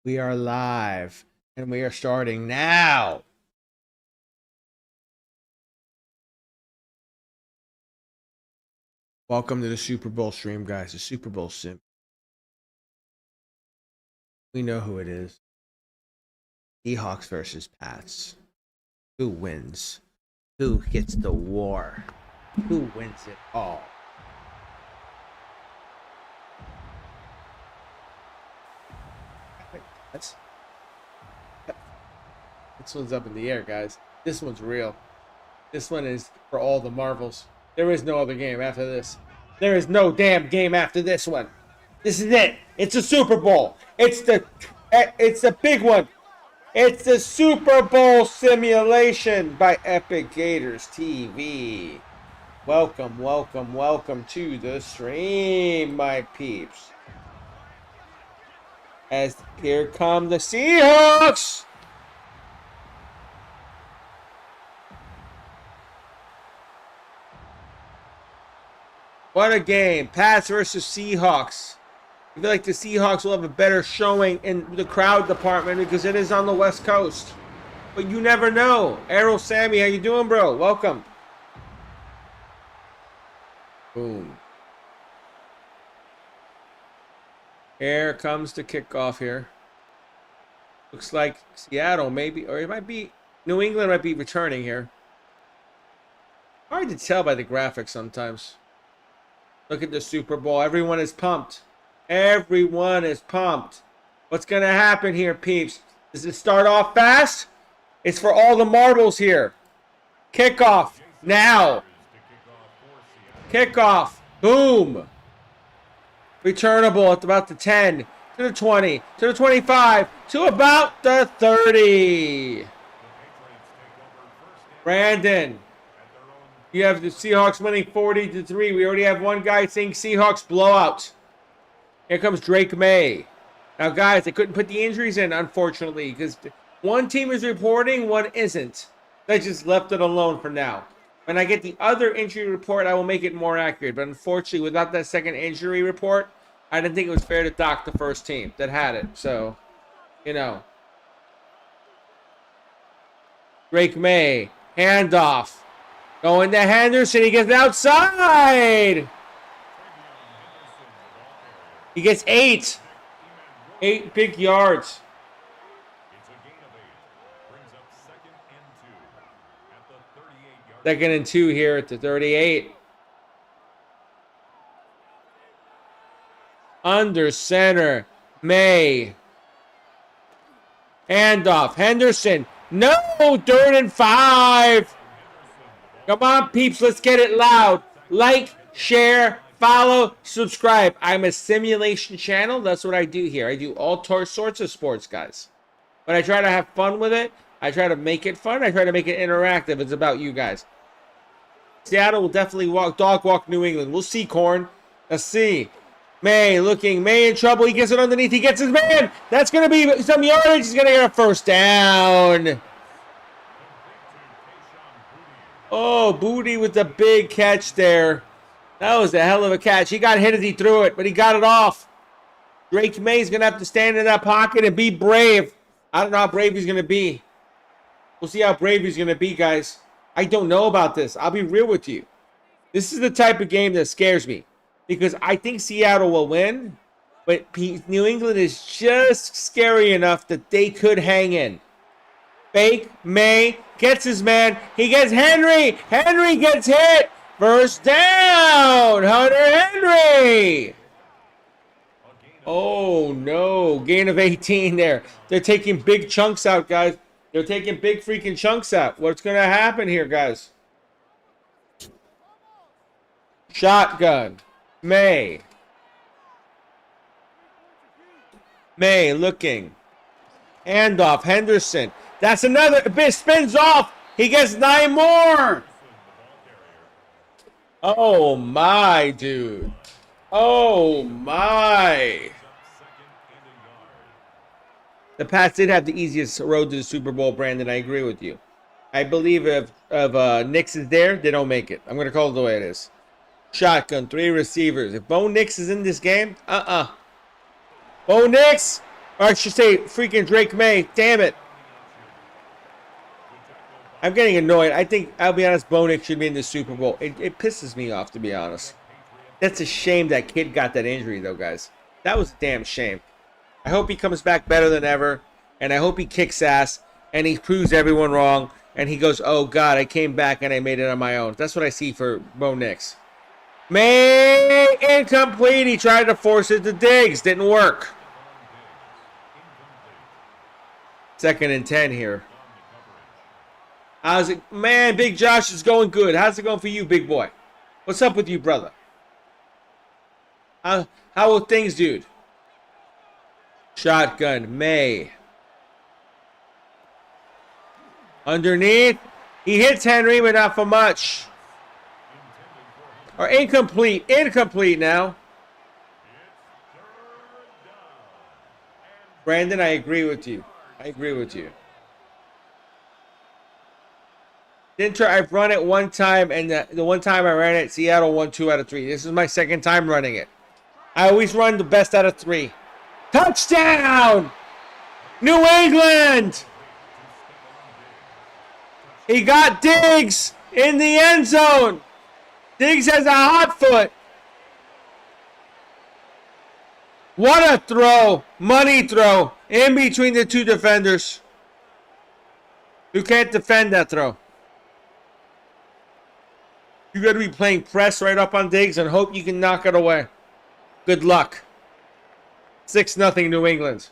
We are live, and we are starting now. Welcome to the Super Bowl stream, guys. The Super Bowl sim. We know who it is. Seahawks versus Pats. Who wins? Who gets the war? Who wins it all? This one's up in the air, guys. This one's real. This one is for all the marvels. There is no other game after this. There is no damn game after this one. This is it. It's a Super Bowl. It's the big one. It's the Super Bowl simulation by EpicGatorsTV. Welcome, welcome, welcome to the stream, my peeps. As here come the Seahawks. What a game. Pats versus Seahawks. I feel like the Seahawks will have a better showing in the crowd department because it is on the West Coast. But you never know. Errol Sammy, how you doing, bro? Welcome. Boom. Here comes the kickoff here. Looks like Seattle maybe, or it might be, New England might be returning here. Hard to tell by the graphics sometimes. Look at the Super Bowl. Everyone is pumped. Everyone is pumped. What's going to happen here, peeps? Does it start off fast? It's for all the marbles here. Kickoff now. Kickoff. Boom. Returnable at about the 10, to the 20, to the 25, to about the 30. Brandon. You have the Seahawks winning 40-3. We already have one guy saying Seahawks blowout. Here comes Drake May. Now, guys, they couldn't put the injuries in, unfortunately, because one team is reporting, one isn't. They just left it alone for now. When I get the other injury report, I will make it more accurate. But unfortunately, without that second injury report, I didn't think it was fair to dock the first team that had it. So, you know. Drake May, handoff. Going to Henderson. He gets outside. He gets 8. 8 big yards. Second and 2 here at the 38. Under center. May. Handoff. Henderson. No. 3rd and 5. Come on, peeps. Let's get it loud. Like, share, follow, subscribe. I'm a simulation channel. That's what I do here. I do all sorts of sports, guys. But I try to have fun with it. I try to make it fun. I try to make it interactive. It's about you guys. Seattle will definitely dog walk New England. We'll see, Corn. Let's see. May looking. May in trouble. He gets it underneath. He gets his man. That's going to be some yardage. He's going to get a first down. Oh, Booty with the big catch there. That was a hell of a catch. He got hit as he threw it, but he got it off. Drake May's going to have to stand in that pocket and be brave. I don't know how brave he's going to be. We'll see how brave he's going to be, guys. I don't know about this. I'll be real with you. This is the type of game that scares me because I think Seattle will win, but New England is just scary enough that they could hang in. Fake, May, gets his man. He gets Henry. Henry gets hit. First down. Hunter Henry. Oh, no. Gain of 18 there. They're taking big chunks out, guys. They're taking big freaking chunks out. What's going to happen here, guys? Shotgun. May. May looking. Handoff. Henderson. That's another. It spins off. He gets 9 more. Oh, my, dude. Oh, my. The Pats did have the easiest road to the Super Bowl, Brandon. I agree with you. I believe if Nix is there, they don't make it. I'm going to call it the way it is. Shotgun, 3 receivers. If Bo Nix is in this game, Bo Nix, Or I should say, freaking Drake May. Damn it. I'm getting annoyed. I think, I'll be honest, Bo Nix should be in the Super Bowl. It pisses me off, to be honest. That's a shame that kid got that injury, though, guys. That was a damn shame. I hope he comes back better than ever. And I hope he kicks ass. And he proves everyone wrong. And he goes, oh, God, I came back and I made it on my own. That's what I see for Bo Nix. May incomplete. He tried to force it to Diggs. Didn't work. 2nd and 10 here. How's it? Man, Big Josh is going good. How's it going for you, big boy? What's up with you, brother? How are things, dude? Shotgun, May. Underneath. He hits Henry, but not for much. Or incomplete. Incomplete now. Brandon, I agree with you. I agree with you. I've run it one time, and the one time I ran it, Seattle won 2 out of 3. This is my 2nd time running it. I always run the best out of 3. Touchdown! New England! He got Diggs in the end zone. Diggs has a hot foot. What a throw. Money throw. In between the 2 defenders. You can't defend that throw. You got to be playing press right up on Diggs and hope you can knock it away. Good luck. 6-0 New England.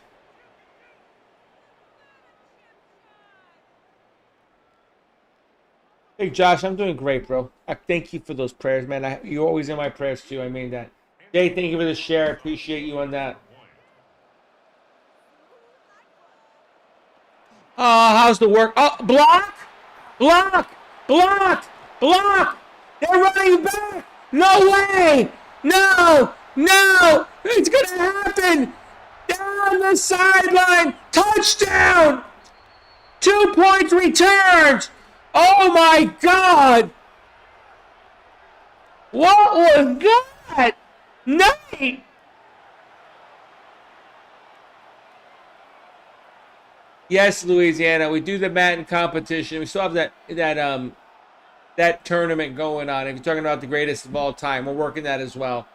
Hey, Josh, I'm doing great, bro. I thank you for those prayers, man. You're always in my prayers, too. I mean that. Jay, thank you for the share. I appreciate you on that. Oh, how's the work? Oh, block! Block! Block! Block! They're running back! No way! No! No! It's gonna happen! Down the sideline! Touchdown! 2 points returned! Oh my God! What was that? Nate! Yes, Louisiana, we do the Madden competition. We still have that tournament going on. If you're talking about the greatest of all time, we're working that as well.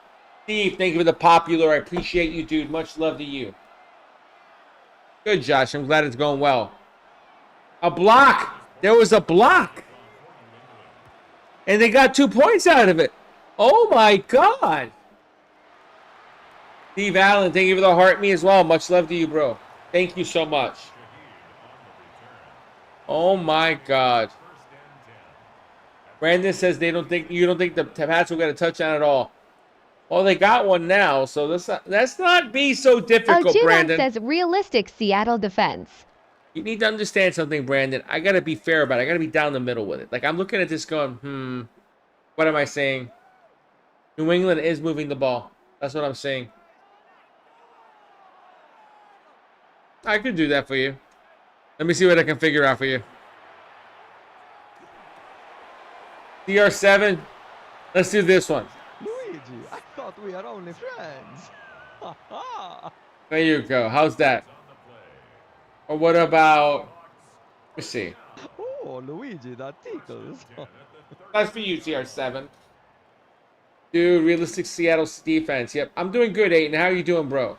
Steve, thank you for the popular. I appreciate you, dude. Much love to you. Good, Josh. I'm glad it's going well. A block. There was a block. And they got 2 points out of it. Oh, my God. Steve Allen, thank you for the heart me as well. Much love to you, bro. Thank you so much. Oh, my God. Brandon says you don't think the Pats will get a touchdown at all. Well, they got one now, so let's not be so difficult, Brandon. Says realistic Seattle defense. You need to understand something, Brandon. I got to be fair about it. I got to be down the middle with it. Like, I'm looking at this going, what am I saying? New England is moving the ball. That's what I'm saying. I could do that for you. Let me see what I can figure out for you. CR7. Let's do this one. Luigi, I thought we are only friends. There you go. How's that? Or what about... Let's see. Oh, Luigi, that tickles. That's for you, CR7. Dude, realistic Seattle defense. Yep. I'm doing good, Aiden. How are you doing, bro?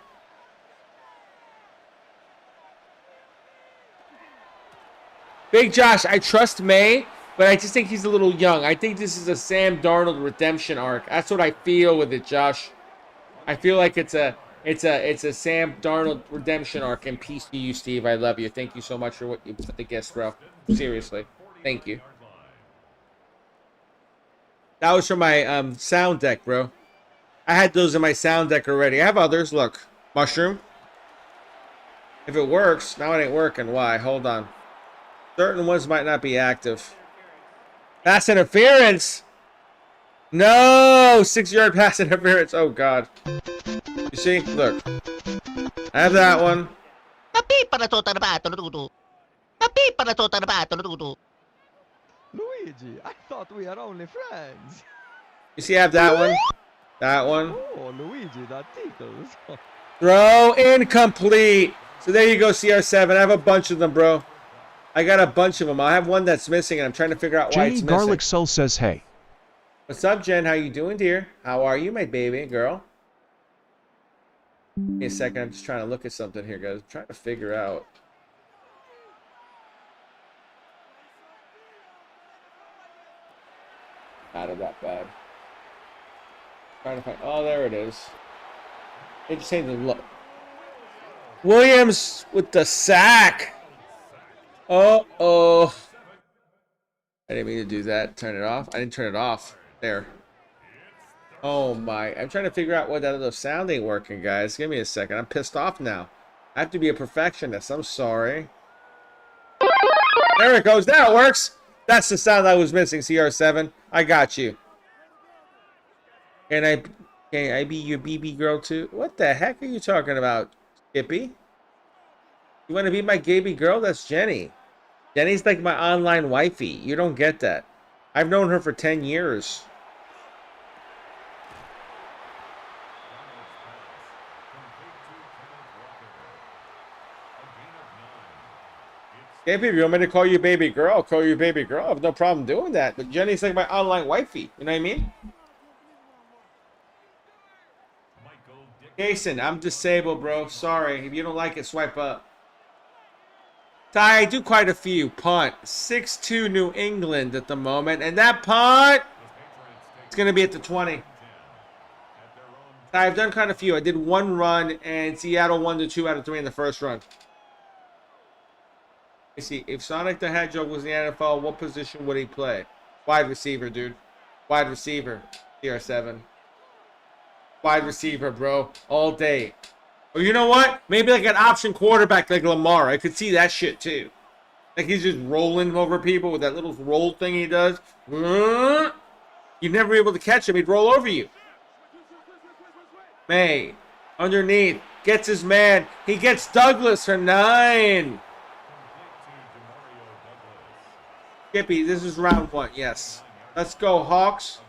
Big Josh, I trust May, but I just think he's a little young. I think this is a Sam Darnold redemption arc. That's what I feel with it, Josh. I feel like it's a Sam Darnold redemption arc. And peace to you, Steve. I love you. Thank you so much for what you put the guest, bro. Seriously. Thank you. That was for my sound deck, bro. I had those in my sound deck already. I have others. Look. Mushroom. If it works. Now it ain't working. Why? Hold on. Certain ones might not be active. Pass interference. No. 6-yard pass interference. Oh, God. You see? Look. I have that one. Luigi, I thought we are only friends. You see I have that one? That one. Oh, Luigi, that tickles. Throw incomplete. So there you go, CR7. I have a bunch of them, bro. I got a bunch of them. I have one that's missing, and I'm trying to figure out why Jenny it's missing. Garlic Soul says, hey. What's up, Jen? How you doing, dear? How are you, my baby girl? Give me a second. I'm just trying to look at something here, guys. I'm trying to figure out. Not that bad. Trying to find. Oh, there it is. They just changed the look. Williams with the sack. Uh-oh. I didn't mean to do that. Turn it off. I didn't turn it off. There. Oh my. I'm trying to figure out what that other sound ain't working, guys. Give me a second. I'm pissed off now. I have to be a perfectionist. I'm sorry. There it goes. Now it works. That's the sound I was missing, CR7. I got you. Can I be your BB girl too? What the heck are you talking about, Skippy? You want to be my baby girl? That's Jenny. Jenny's like my online wifey. You don't get that. I've known her for 10 years. Skippy, if you want me to call you baby girl, I'll call you baby girl. I have no problem doing that. But Jenny's like my online wifey. You know what I mean? Jason, I'm disabled, bro. Sorry. If you don't like it, swipe up. Ty, I do quite a few. Punt. 6-2 New England at the moment. And that punt, it's going to be at the 20. Ty, I've done quite a few. I did one run, and Seattle won the 2 out of 3 in the first run. Let me see. If Sonic the Hedgehog was in the NFL, what position would he play? Wide receiver, dude. Wide receiver. CR7. Wide receiver, bro. All day. Or you know what? Maybe like an option quarterback like Lamar. I could see that shit too. Like he's just rolling over people with that little roll thing he does. You'd never be able to catch him. He'd roll over you. May. Underneath. Gets his man. He gets Douglas for 9. Skippy, this is round 1. Yes. Let's go, Hawks.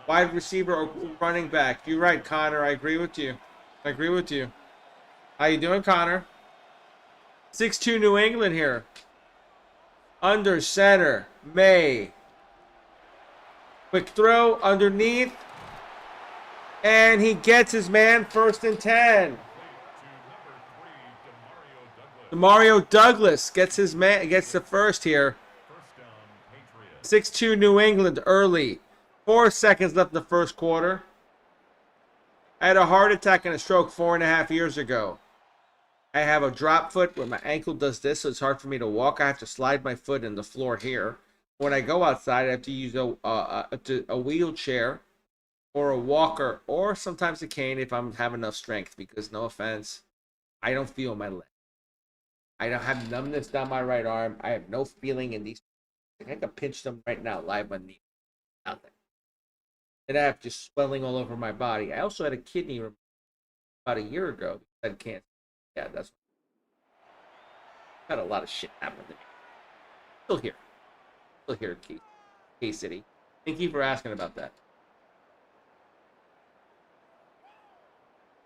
Wide receiver or running back. You're right, Connor. I agree with you. I agree with you. How you doing, Connor? 6-2 New England here. Under center. May. Quick throw underneath. And he gets his man 1st and 10. Demario Douglas gets his man, gets the first here. 6-2 New England early. 4 seconds left in the first quarter. I had a heart attack and a stroke 4.5 years ago. I have a drop foot where my ankle does this, so it's hard for me to walk. I have to slide my foot in the floor here. When I go outside, I have to use a wheelchair or a walker or sometimes a cane if I have enough strength because, no offense, I don't feel my leg. I don't have numbness down my right arm. I have no feeling in these. I can pinch them right now live on knee. Nothing. And I have just swelling all over my body. I also had a kidney removed about a year ago. I had cancer. Yeah, that's. Had a lot of shit happen to me. Still here. Still here in K-City. Thank you for asking about that.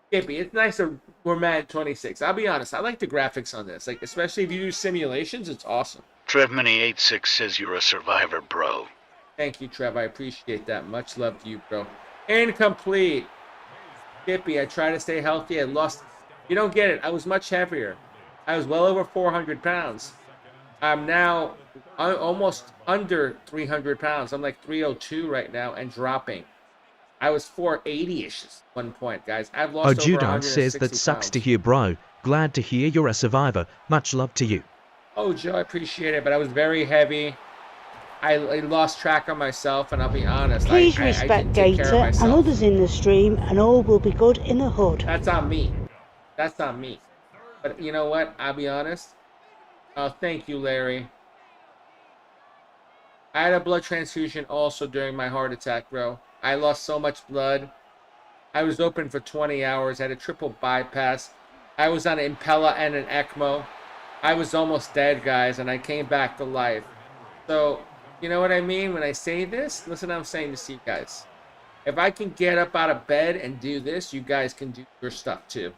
Skippy, it's nice that we're Madden 26. I'll be honest, I like the graphics on this. Like, especially if you do simulations, it's awesome. TrevMini86 says you're a survivor, bro. Thank you, Trev. I appreciate that. Much love to you, bro. Incomplete. Skippy, I try to stay healthy. I lost. You don't get it. I was much heavier. I was well over 400 pounds. I'm now almost under 300 pounds. I'm like 302 right now and dropping. I was 480-ish at one point, guys. I've lost over 160 Judon says that sucks pounds. to hear, bro. Glad to hear you're a survivor. Much love to you. Oh, Joe, I appreciate it, but I was very heavy. I lost track of myself, and I'll be honest. Please I respect didn't take care of Gator and myself. others in the stream, and all will be good in the hood. That's on me. That's on me. But you know what? I'll be honest. Oh, thank you, Larry. I had a blood transfusion also during my heart attack, bro. I lost so much blood. I was open for 20 hours. I had a triple bypass. I was on an Impella and an ECMO. I was almost dead, guys, and I came back to life. So, you know what I mean when I say this? Listen what I'm saying to you guys. If I can get up out of bed and do this, you guys can do your stuff too.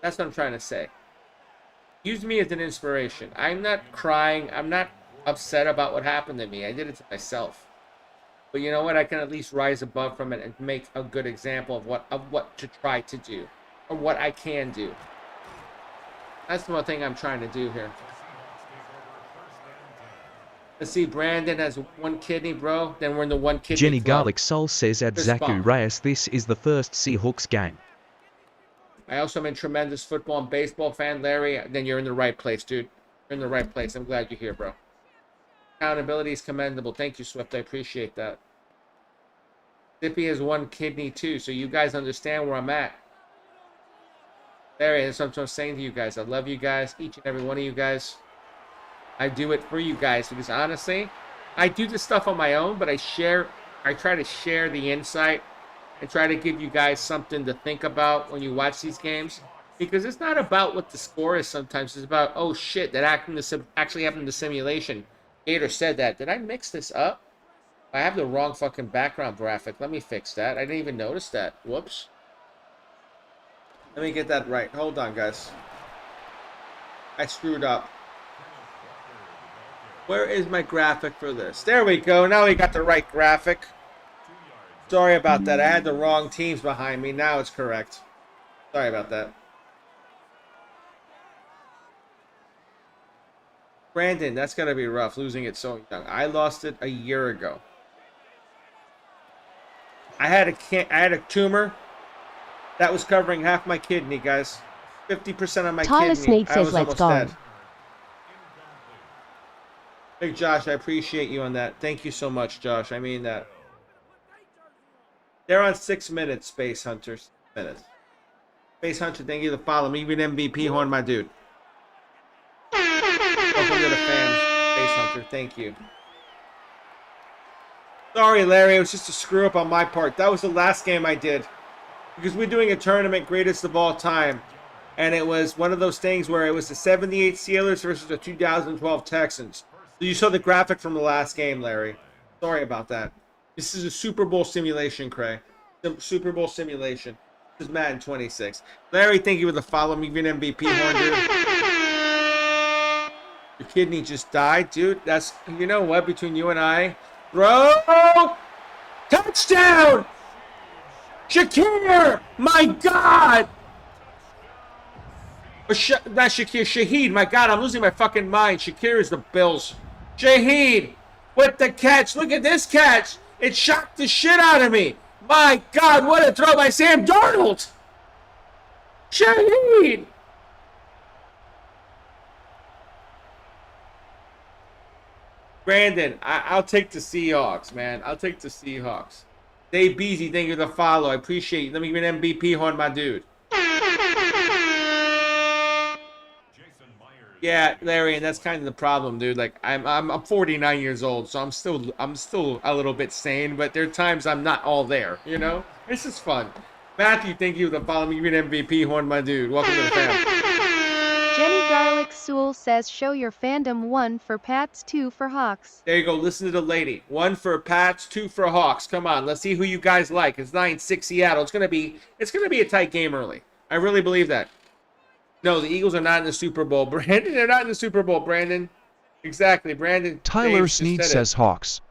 That's what I'm trying to say. Use me as an inspiration. I'm not crying. I'm not upset about what happened to me. I did it to myself. But you know what? I can at least rise above from it and make a good example of what to try to do, or what I can do. That's the one thing I'm trying to do here. Let's see, Brandon has one kidney, bro. Then we're in the one kidney Jenny club. Garlic Soul says at Fist Zaku bump. Reyes, this is the first Seahawks game. I also am a tremendous football and baseball fan, Larry. Then you're in the right place, dude. You're in the right place. I'm glad you're here, bro. Accountability is commendable. Thank you, Swift. I appreciate that. Zippy has one kidney, too, so you guys understand where I'm at. Larry, that's what I'm saying to you guys. I love you guys, each and every one of you guys. I do it for you guys because, honestly, I do this stuff on my own, but I try to share the insight and try to give you guys something to think about when you watch these games. Because it's not about what the score is sometimes. It's about, oh shit, that actually happened in the simulation. Gator said that. Did I mix this up? I have the wrong fucking background graphic. Let me fix that. I didn't even notice that. Whoops. Let me get that right. Hold on, guys. I screwed up. Where is my graphic for this? There we go. Now we got the right graphic. Sorry about that. I had the wrong teams behind me. Now it's correct. Sorry about that. Brandon, that's got to be rough, losing it so young. I lost it a year ago. I had a tumor that was covering half my kidney, guys. 50% of my Tallest kidney. Nate I says, was let's almost go. dead. Big Josh, I appreciate you on that. Thank you so much, Josh. I mean that. They're on 6 minutes, Space Hunters. Minutes. Space Hunter, thank you for following me. Even MVP horn, my dude. Welcome to the fans, Space Hunter. Thank you. Sorry, Larry. It was just a screw up on my part. That was the last game I did. Because we're doing a tournament greatest of all time. And it was one of those things where it was the 78 Steelers versus the 2012 Texans. So you saw the graphic from the last game, Larry. Sorry about that. This is a Super Bowl simulation, Craig. Super Bowl simulation. This is Madden 26. Larry, thank you for the follow. Me being MVP horn, dude. Your kidney just died, dude. That's, you know what, between you and I. Bro! Touchdown! Shakir! My God! Or not Shakir, Shaheed. My God, I'm losing my fucking mind. Shakir is the Bills. Shaheed with the catch. Look at this catch. It shocked the shit out of me. My God, what a throw by Sam Darnold. Shaheed. Brandon, I'll take the Seahawks, man. I'll take the Seahawks. Dave Beasy, thank you for the follow. I appreciate you. Let me give an MVP horn, my dude. Yeah, Larry, and that's kind of the problem, dude. Like, I'm 49 years old, so I'm still a little bit sane, but there are times I'm not all there, you know? This is fun. Matthew, thank you for the follow. Me give an MVP horn, my dude. Welcome to the family. Jenny Garlic Sewell says show your fandom 1 for Pats, 2 for Hawks. There you go. Listen to the lady. 1 for Pats, 2 for Hawks. Come on, let's see who you guys like. It's 9-6 Seattle. It's gonna be a tight game early. I really believe that. No, the Eagles are not in the Super Bowl, Brandon. They're not in the Super Bowl, Brandon. Exactly, Brandon. Tyler Dave Sneed just said says Hawks.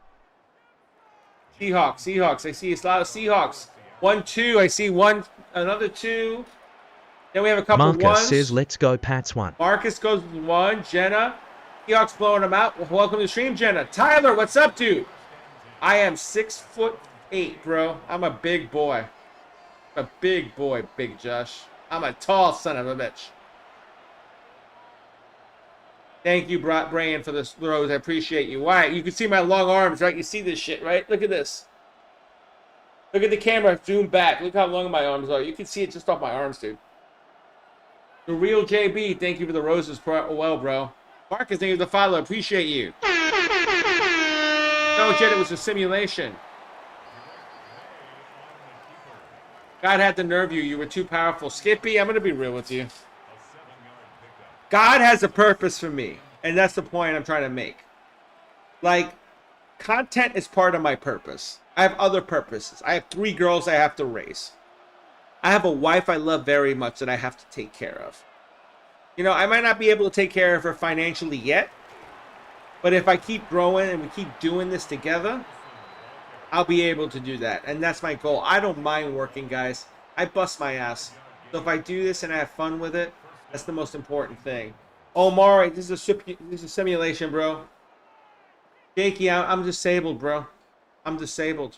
Seahawks. I see a lot of Seahawks. 1, 2. I see one, another 2. Then we have a couple Marcus ones. says let's go Pats 1. Marcus goes with 1. Jenna. Seahawks blowing them out. Well, welcome to the stream, Jenna. Tyler, what's up, dude? I am 6'8", bro. I'm a big boy. I'm a big boy, Big Josh. I'm a tall son of a bitch. Thank you, Brian, for this throws. I appreciate you. Why? You can see my long arms, right? You see this shit, right? Look at this. Look at the camera. Zoom back. Look how long my arms are. You can see it just off my arms, dude. The real JB, thank you for the roses. Well, bro. Marcus, thank you for the follow. Appreciate you. No, Jet, it was a simulation. God had to nerve you. You were too powerful. Skippy, I'm going to be real with you. God has a purpose for me, and that's the point I'm trying to make. Like, content is part of my purpose. I have other purposes. I have 3 girls I have to raise. I have a wife I love very much that I have to take care of. You know, I might not be able to take care of her financially yet, but if I keep growing and we keep doing this together, I'll be able to do that. And that's my goal. I don't mind working, guys. I bust my ass. So if I do this and I have fun with it, that's the most important thing. Oh, Mari, this is a simulation, bro. Jakey, I'm disabled, bro. I'm disabled.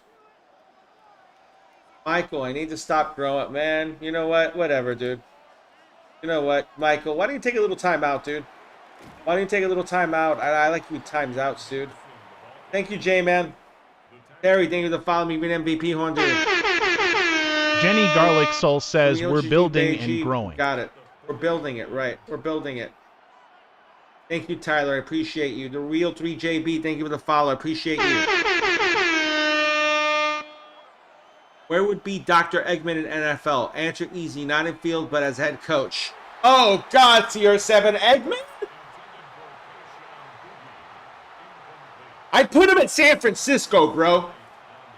Michael, I need to stop growing, man. You know what? Whatever, dude. You know what, Michael? Why don't you take a little time out, dude? Why don't you take a little time out? I like you times outs, dude. Thank you, J-Man. Terry, thank you for following me with MVP Honduras. Jenny Garlic Soul says Real we're GG, building Beijing. and growing. Got it. We're building it, right. We're building it. Thank you, Tyler. I appreciate you. The Real 3JB, thank you for the follow. I appreciate you. Where would be Dr. Eggman in NFL? Answer easy, not in field, but as head coach. Oh, God, CR7 Eggman? I'd put him at San Francisco, bro.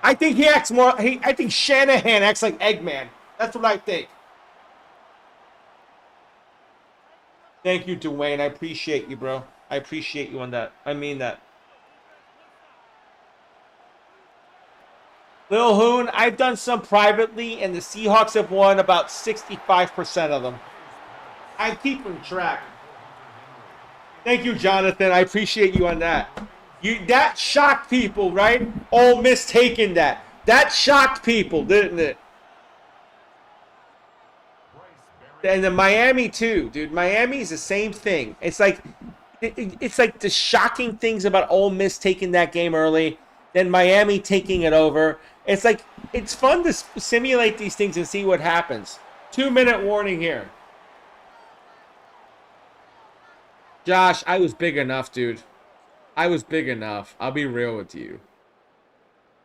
I think he acts more. I think Shanahan acts like Eggman. That's what I think. Thank you, Dwayne. I appreciate you, bro. I appreciate you on that. I mean that. Lil Hoon, I've done some privately, and the Seahawks have won about 65% of them. I keep them track. Thank you, Jonathan. I appreciate you on that. That shocked people, right? Ole Miss taking that. That shocked people, didn't it? And then Miami too, dude. Miami's the same thing. It's like the shocking things about Ole Miss taking that game early, then Miami taking it over. It's like it's fun to simulate these things and see what happens. 2-minute warning here. Josh, I was big enough, dude. I was big enough. I'll be real with you.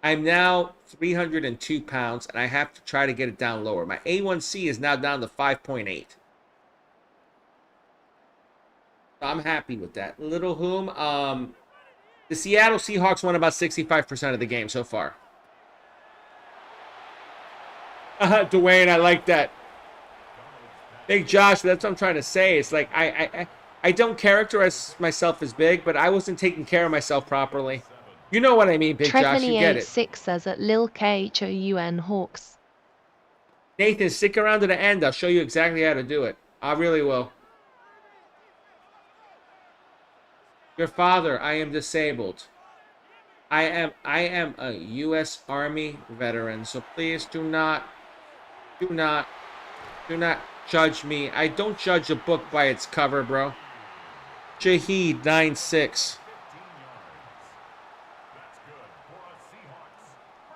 I'm now 302 pounds, and I have to try to get it down lower. My A1C is now down to 5.8. I'm happy with that. Little whom, the Seattle Seahawks won about 65% of the game so far. Dwayne, I like that. Big Josh, that's what I'm trying to say. It's like I don't characterize myself as big, but I wasn't taking care of myself properly. You know what I mean, Big Josh. You get it. 6 says at Lil K HOUN Hawks. Nathan, stick around to the end. I'll show you exactly how to do it. I really will. Your father, I am disabled. I am a U.S. Army veteran, so please do not judge me. I don't judge a book by its cover, bro. Shaheed 96.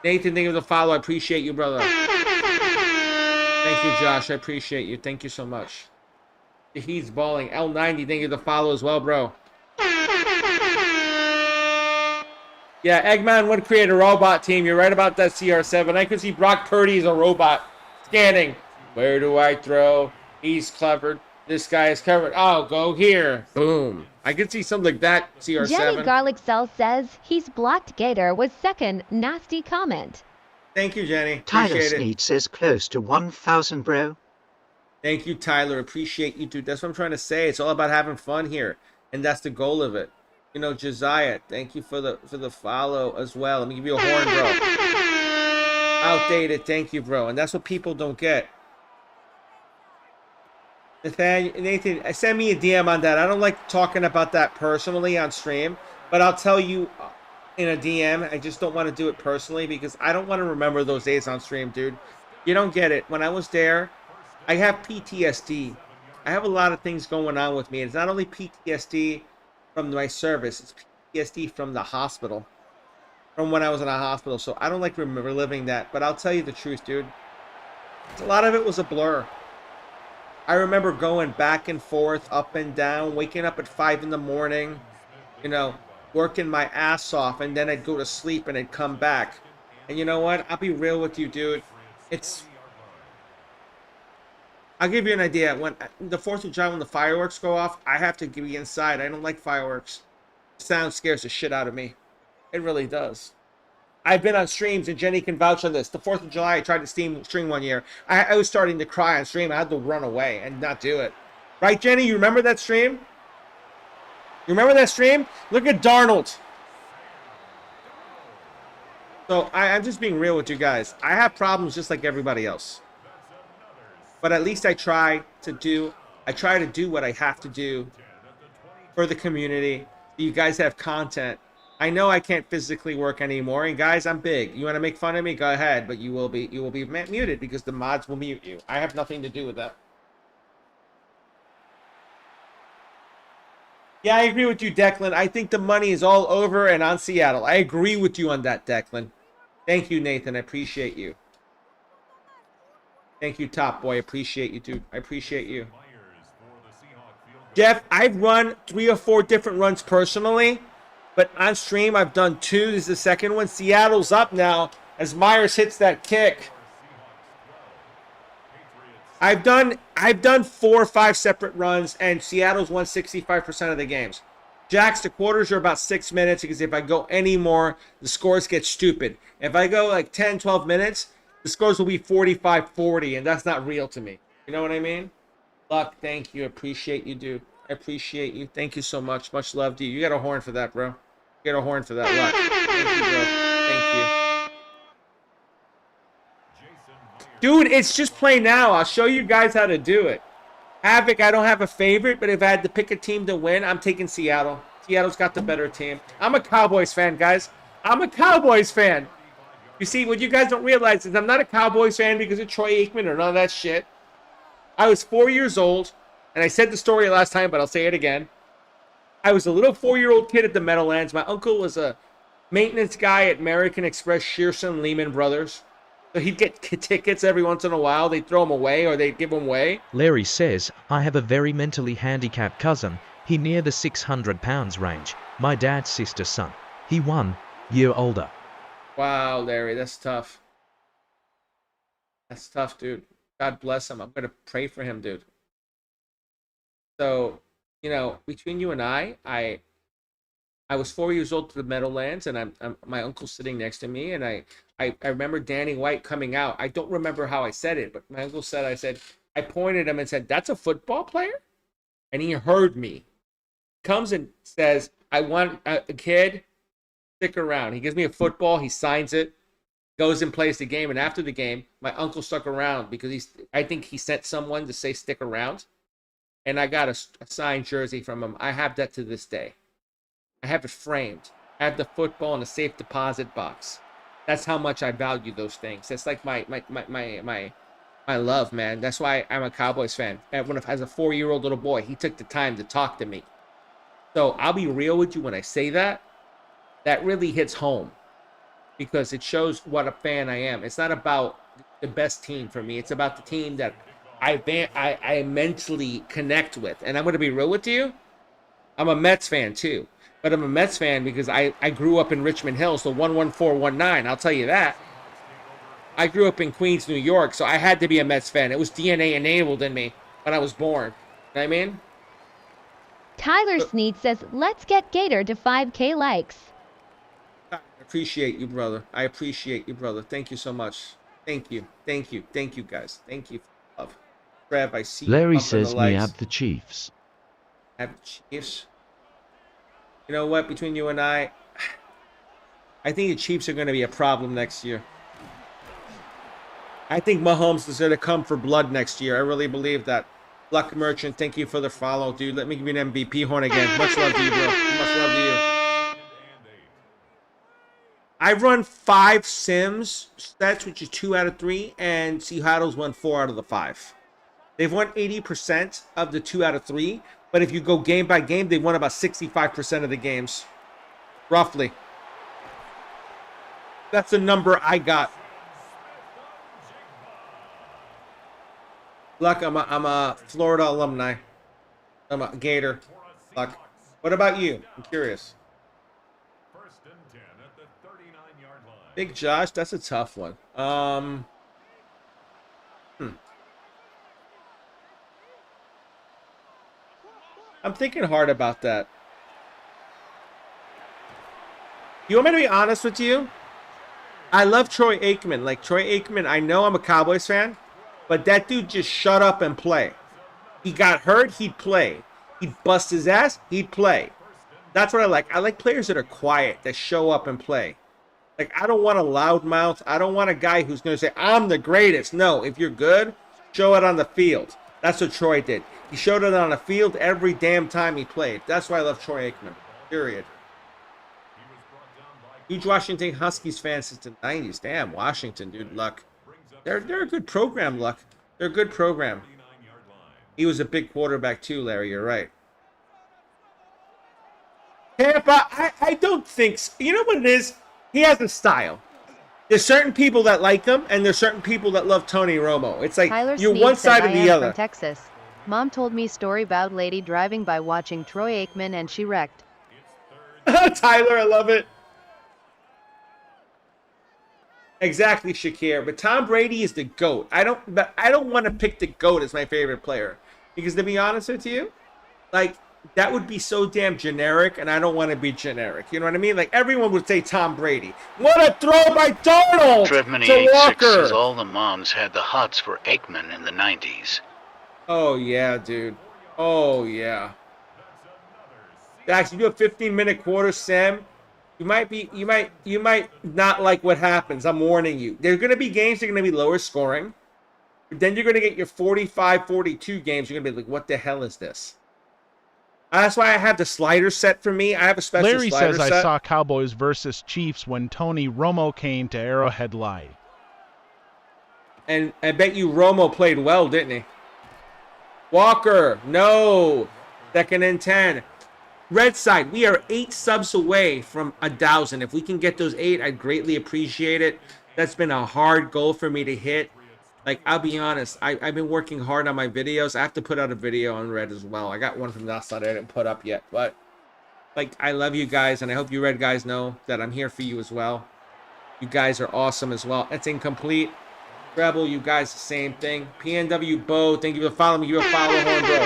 Nathan, thank you for the follow. I appreciate you, brother. Thank you, Josh. I appreciate you. Thank you so much. Shaheed's balling. L90, thank you for the follow as well, bro. Yeah, Eggman would create a robot team. You're right about that, CR7. I could see Brock Purdy as a robot. Scanning. Where do I throw? He's covered. This guy is covered. Oh, go here. Boom. I could see something like that, CR7. Jenny Garlic Cell says he's blocked Gator with second nasty comment. Thank you, Jenny. Tyler Appreciate it. Sneed says close to 1,000, bro. Thank you, Tyler. Appreciate you, dude. That's what I'm trying to say. It's all about having fun here, and that's the goal of it. You know, Josiah, thank you for the follow as well. Let me give you a horn, bro. Outdated, thank you, bro. And that's what people don't get. Nathan, send me a DM on that. I don't like talking about that personally on stream, but I'll tell you in a DM. I just don't want to do it personally because I don't want to remember those days on stream, dude. You don't get it. When I was there, I have PTSD. I have a lot of things going on with me. It's not only PTSD from my service, it's PTSD from the hospital, from when I was in a hospital. So I don't like reliving that, but I'll tell you the truth, dude. A lot of it was a blur. I remember going back and forth, up and down, waking up at 5 in the morning, you know, working my ass off, and then I'd go to sleep and I'd come back. And you know what? I'll be real with you, dude. I'll give you an idea. When the 4th of July, when the fireworks go off, I have to be inside. I don't like fireworks. The sound scares the shit out of me. It really does. I've been on streams, and Jenny can vouch on this. The 4th of July, I tried to stream one year. I was starting to cry on stream. I had to run away and not do it. Right, Jenny? You remember that stream? You remember that stream? Look at Darnold. So I'm just being real with you guys. I have problems just like everybody else. But at least I try to do what I have to do for the community. You guys have content. I know I can't physically work anymore, and guys, I'm big. You want to make fun of me? Go ahead, but you will be muted because the mods will mute you. I have nothing to do with that. Yeah, I agree with you, Declan. I think the money is all over and on Seattle. I agree with you on that, Declan. Thank you, Nathan. I appreciate you. Thank you, Top Boy. I appreciate you, dude. I appreciate you. Jeff, I've run 3 or 4 different runs personally, but on stream I've done 2. This is the second one. Seattle's up now as Myers hits that kick. I've done 4 or 5 separate runs, and Seattle's won 65% of the games. Jax, the quarters are about 6 minutes because if I go any more, the scores get stupid. If I go like 10, 12 minutes, the scores will be 45-40, and that's not real to me. You know what I mean? Luck, thank you. Appreciate you, dude. I appreciate you. Thank you so much. Much love to you. You got a horn for that, bro. You got a horn for that, Luck. Thank you, bro. Thank you. Dude, it's just play now. I'll show you guys how to do it. Havoc, I don't have a favorite, but if I had to pick a team to win, I'm taking Seattle. Seattle's got the better team. I'm a Cowboys fan, guys. I'm a Cowboys fan. You see, what you guys don't realize is I'm not a Cowboys fan because of Troy Aikman or none of that shit. I was 4 years old, and I said the story last time, but I'll say it again. I was a little 4-year-old kid at the Meadowlands. My uncle was a maintenance guy at American Express, Shearson, Lehman Brothers. So he'd get tickets every once in a while. They'd throw them away or they'd give them away. Larry says, I have a very mentally handicapped cousin. He near the 600 pounds range. My dad's sister's son. He 1 year older. Wow, Larry, that's tough. That's tough, dude. God bless him. I'm going to pray for him, dude. So, you know, between you and I was 4 years old to the Meadowlands, and my uncle's sitting next to me, and I remember Danny White coming out. I don't remember how I said it, but my uncle said, I pointed him and said, that's a football player? And he heard me. Comes and says, I want a kid, stick around. He gives me a football, he signs it, goes and plays the game, and after the game, my uncle stuck around because I think he sent someone to say stick around, and I got a signed jersey from him. I have that to this day. I have it framed. I have the football in a safe deposit box. That's how much I value those things. That's like my love, man. That's why I'm a Cowboys fan. And as a 4-year-old little boy, he took the time to talk to me. So I'll be real with you when I say that. That really hits home because it shows what a fan I am. It's not about the best team for me. It's about the team that I mentally connect with. And I'm going to be real with you. I'm a Mets fan too. But I'm a Mets fan because I grew up in Richmond Hill, so 11419. I'll tell you that. I grew up in Queens, New York, so I had to be a Mets fan. It was DNA enabled in me when I was born. You know what I mean? Tyler Sneed says, let's get Gator to 5K likes. I appreciate you, brother. I appreciate you, brother. Thank you so much. Thank you. Thank you. Thank you, guys. Thank you for love. Trev, I see Larry you says me have the Chiefs. Have the Chiefs. You know what? Between you and I think the Chiefs are going to be a problem next year. I think Mahomes is going to come for blood next year. I really believe that. Luck Merchant, thank you for the follow, dude. Let me give you an MVP horn again. Much love to you, bro. Much love to you. I've run 5 sims stats, which is 2 out of 3, and Seattle's won 4 out of the 5. They've won 80% of the 2 out of 3, but if you go game by game, they've won about 65% of the games. Roughly. That's the number I got. Luck, I'm a Florida alumni. I'm a Gator. Luck. What about you? I'm curious. Big Josh, that's a tough one. I'm thinking hard about that. You want me to be honest with you? I love Troy Aikman. Like, Troy Aikman, I know I'm a Cowboys fan, but that dude just shut up and play. He got hurt, he'd play. He'd bust his ass, he'd play. That's what I like. I like players that are quiet, that show up and play. Like, I don't want a loudmouth. I don't want a guy who's going to say, I'm the greatest. No, if you're good, show it on the field. That's what Troy did. He showed it on the field every damn time he played. That's why I love Troy Aikman. Period. Huge Washington Huskies fan since the 90s. Damn, Washington, dude. Luck. They're a good program, Luck. They're a good program. He was a big quarterback too, Larry. You're right. Tampa, I don't think so. You know what it is? He has a style. There's certain people that like him, and there's certain people that love Tony Romo. It's like Tyler you're Sneed one says, side or I the am other. from Texas. Mom told me story about lady driving by watching Troy Aikman and she wrecked. Tyler, I love it. Exactly, Shakir. But Tom Brady is the GOAT. I don't want to pick the GOAT as my favorite player. Because to be honest with you, like, that would be so damn generic, and I don't want to be generic. You know what I mean? Like, everyone would say Tom Brady. What a throw by Darnold to Walker. Says all the moms had the hots for Aikman in the 90s. Oh, yeah, dude. Oh, yeah. Dax, you do a 15-minute quarter, Sam. You might not like what happens. I'm warning you. There's going to be games that are going to be lower scoring. Then you're going to get your 45, 42 games. You're going to be like, what the hell is this? That's why I have the slider set for me. I have a special Larry slider says set. I saw Cowboys versus Chiefs when Tony Romo came to Arrowhead Live. And I bet you Romo played well, didn't he? Walker, no. 2nd and 10. Red side, we are 8 subs away from 1,000. If we can get those 8, I'd greatly appreciate it. That's been a hard goal for me to hit. Like, I'll be honest, I've been working hard on my videos. I have to put out a video on Red as well. I got one from last night I didn't put up yet. But, like, I love you guys, and I hope you Red guys know that I'm here for you as well. You guys are awesome as well. It's incomplete. Rebel, you guys, the same thing. PNW Bo, thank you for following me. You a follow horn, bro.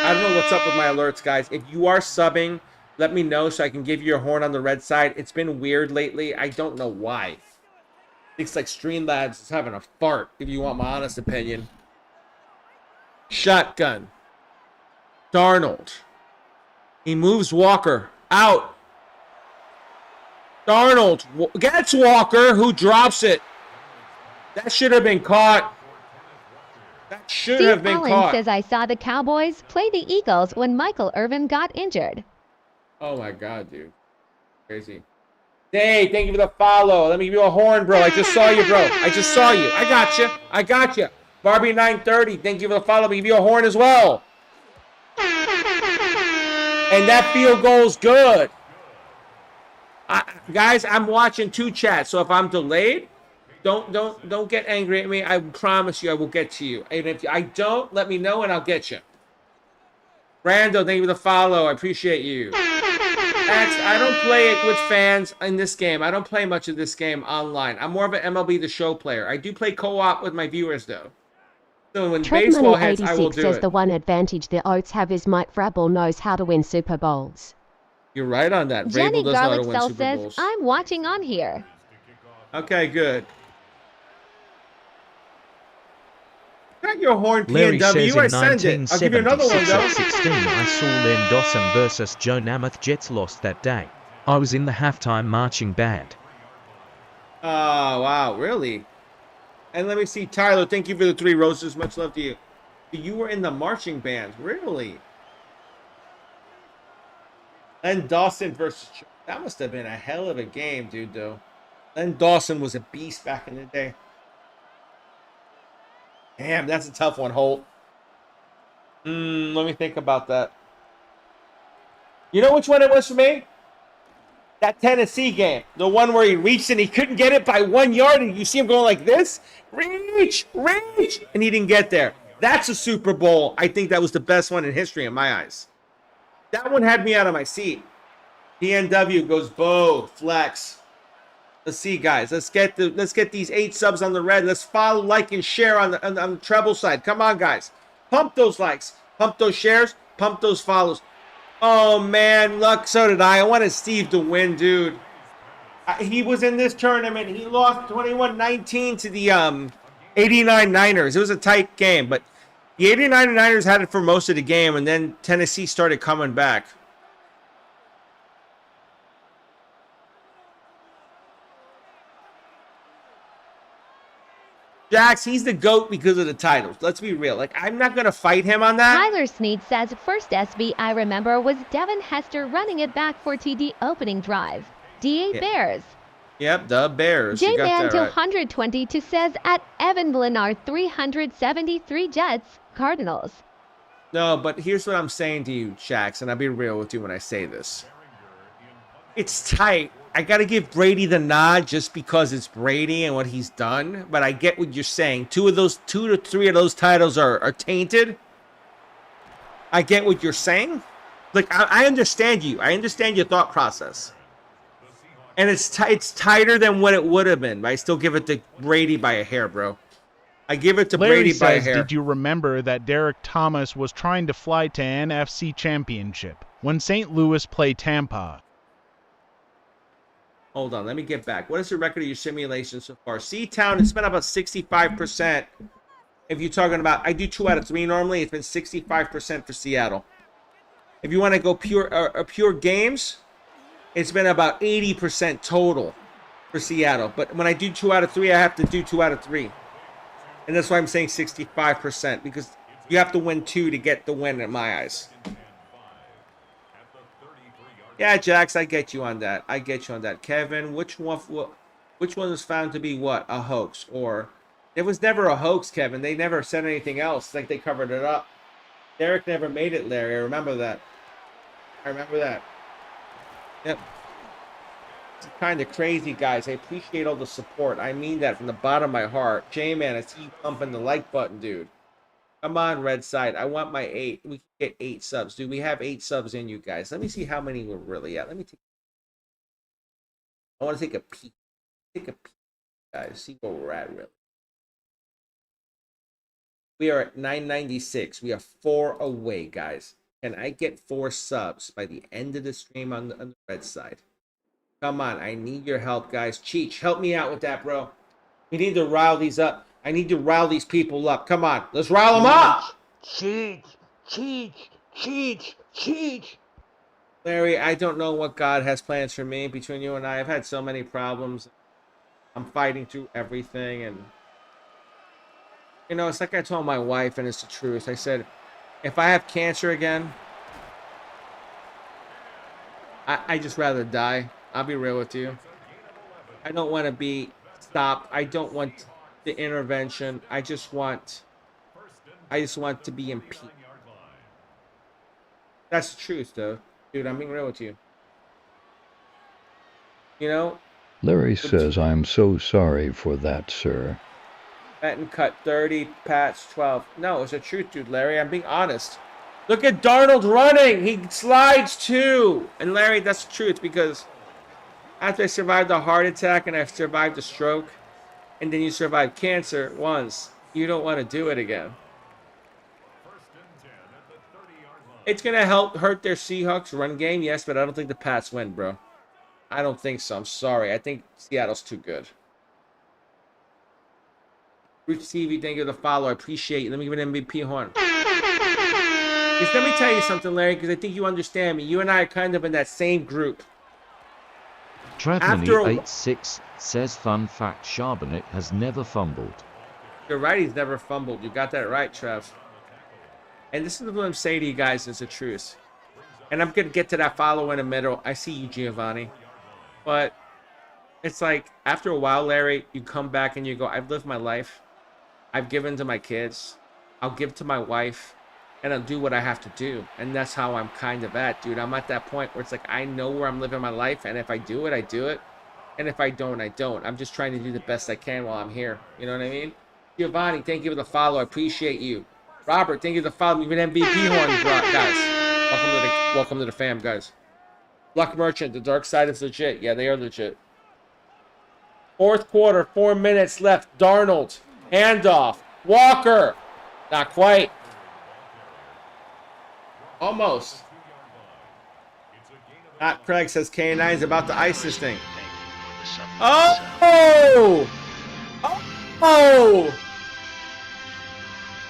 I don't know what's up with my alerts, guys. If you are subbing, let me know so I can give you your horn on the red side. It's been weird lately. I don't know why. It's like Streamlabs is having a fart, if you want my honest opinion. Shotgun. Darnold. He moves Walker out. Darnold gets Walker, who drops it. That should have been caught. That should Steve have been Allen caught. says I saw the Cowboys play the Eagles when Michael Irvin got injured. Oh my God, dude. Crazy. Hey, thank you for the follow. Let me give you a horn, bro. I just saw you, bro. I just saw you. I got you. I got you. Barbie 930, thank you for the follow. Let me give you a horn as well. And that field goal's good. Guys, I'm watching 2 chats, so if I'm delayed, don't get angry at me. I promise you I will get to you. And if I don't, let me know and I'll get you. Brando, thank you for the follow. I appreciate you. Max, I don't play it with fans in this game. I don't play much of this game online. I'm more of an MLB The Show player. I do play co-op with my viewers, though. So when baseball hits, I will do says it. the one advantage the Oats have is Mike Vrabel knows how to win Super Bowls. You're right on that. Jenny Vrabel does know how to Garlic win Cell Super says, Bowls. I'm watching on here. Okay, good. Got your horn, Larry PNW. says in I send it. I'll give you another one, 1976 though. at 16, I saw Len Dawson versus Joe Namath. Jets lost that day. I was in the halftime marching band. Oh, wow. Really? And let me see. Tyler, thank you for the 3 roses. Much love to you. You were in the marching band. Really? Len Dawson versus... That must have been a hell of a game, dude, though. Len Dawson was a beast back in the day. Damn, that's a tough one, Holt. Let me think about that. You know which one it was for me? That Tennessee game. The one where he reached and he couldn't get it by 1 yard, and you see him going like this. Reach! Reach! And he didn't get there. That's a Super Bowl. I think that was the best one in history in my eyes. That one had me out of my seat. PNW goes Bo, flex. Let's see, guys. Let's get these 8 subs on the red. Let's follow, like, and share on the treble side. Come on, guys. Pump those likes. Pump those shares. Pump those follows. Oh, man. Look, so did I. I wanted Steve to win, dude. He was in this tournament. He lost 21-19 to the 89 Niners. It was a tight game, but The 89 Niners had it for most of the game, and then Tennessee started coming back. Jax, he's the GOAT because of the titles. Let's be real. Like, I'm not going to fight him on that. Tyler Sneed says, first SB I remember was Devin Hester running it back for TD opening drive. DA Bears. Yep, the Bears. J-Man to 122 says, at Evan Blinard 373 Jets, Cardinals. No, but here's what I'm saying to you, Jax, and I'll be real with you when I say this. It's tight. I got to give Brady the nod just because it's Brady and what he's done, but I get what you're saying. Two to three of those titles are tainted. I get what you're saying. Like, I understand you. I understand your thought process. And it's tighter than what it would have been, but I still give it to Brady by a hair, bro. I give it to Larry Brady by a says, hair. did you remember that Derek Thomas was trying to fly to NFC Championship when St. Louis played Tampa? Hold on, let me get back. What is the record of your simulation so far? C-Town, it's been about 65%. If you're talking about, I do 2 out of 3 normally. It's been 65% for Seattle. If you want to go pure games, it's been about 80% total for Seattle. But when I do 2 out of 3, I have to do 2 out of 3. And that's why I'm saying 65%, because you have to win 2 to get the win in my eyes. Yeah, Jax, I get you on that. I get you on that. Kevin, which one was found to be what? A hoax? Or it was never a hoax, Kevin. They never said anything else. Like, they covered it up. Derek never made it, Larry. I remember that. Yep. It's kind of crazy, guys. I appreciate all the support. I mean that from the bottom of my heart. J-Man, I see you pumping the like button, dude. Come on, Red Side. I want my 8. We can get 8 subs. Dude, we have 8 subs in you guys. Let me see how many we're really at. I want to take a peek. Guys. See where we're at, really. We are at 996. We are 4 away, guys. Can I get 4 subs by the end of the stream on the Red Side? Come on. I need your help, guys. Cheech, help me out with that, bro. We need to rile these up. I need to rile these people up. Come on. Let's rile them up. Cheech. Larry, I don't know what God has plans for me. Between you and I, I've had so many problems. I'm fighting through everything. And, you know, it's like I told my wife, and it's the truth. I said, if I have cancer again, I just rather die. I'll be real with you. I don't want to be stopped. I don't want the intervention. I just want to be in peace. That's the truth, though. Dude, I'm being real with you. You know? Larry says, I'm so sorry for that, sir. Benton cut 30, Pats 12. No, it's the truth, dude, Larry. I'm being honest. Look at Darnold running. He slides, too. And, Larry, that's the truth, because after I survived a heart attack and I survived a stroke, and then you survive cancer once, you don't want to do it again. It's going to hurt their Seahawks run game, yes, but I don't think the Pats win, bro. I don't think so. I'm sorry. I think Seattle's too good. Roots TV, thank you for the follow. I appreciate you. Let me give an MVP horn. Just let me tell you something, Larry, because I think you understand me. You and I are kind of in that same group. Travney86 says, fun fact, Charbonnet has never fumbled. You're right, he's never fumbled. You got that right, Trev. And this is what I'm saying to you guys, is the truth. And I'm going to get to that follow in the middle. I see you, Giovanni. But it's like, after a while, Larry, you come back and you go, I've lived my life. I've given to my kids. I'll give to my wife. And I'll do what I have to do. And that's how I'm kind of at, dude. I'm at that point where it's like, I know where I'm living my life. And if I do it, I do it. And if I don't, I don't. I'm just trying to do the best I can while I'm here. You know what I mean? Giovanni, thank you for the follow. I appreciate you. Robert, thank you for the follow. Even MVP horn, guys. Welcome to the fam, guys. Luck Merchant, the dark side is legit. Yeah, they are legit. Fourth quarter, 4 minutes left. Darnold, handoff. Walker, not quite. Almost. Not Craig says K9 is about to ice this thing. Oh! Oh!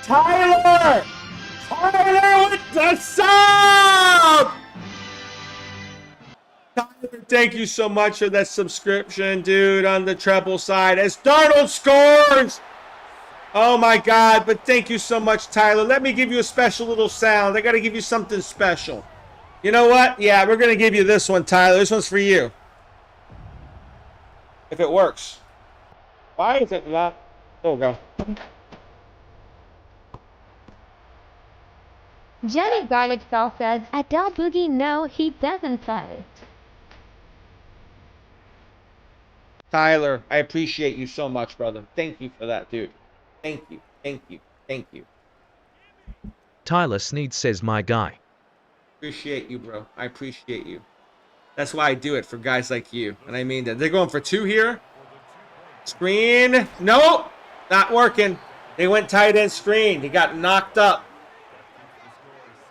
Tyler! Tyler with the sub! Tyler, thank you so much for that subscription, dude, on the treble side. As Darnold scores! Oh my God, but thank you so much, Tyler. Let me give you a special little sound. I got to give you something special. You know what? Yeah, we're going to give you this one, Tyler. This one's for you. If it works. Why is it not? There we go. Jenny Garlic Sauce says, Adele Boogie, no, he doesn't say. Tyler, I appreciate you so much, brother. Thank you for that, dude. Thank you. Thank you. Thank you. Tyler Sneed says, my guy. Appreciate you, bro. I appreciate you. That's why I do it for guys like you. And I mean that. They're going for 2 here. Screen. Nope. Not working. They went tight end screen. He got knocked up.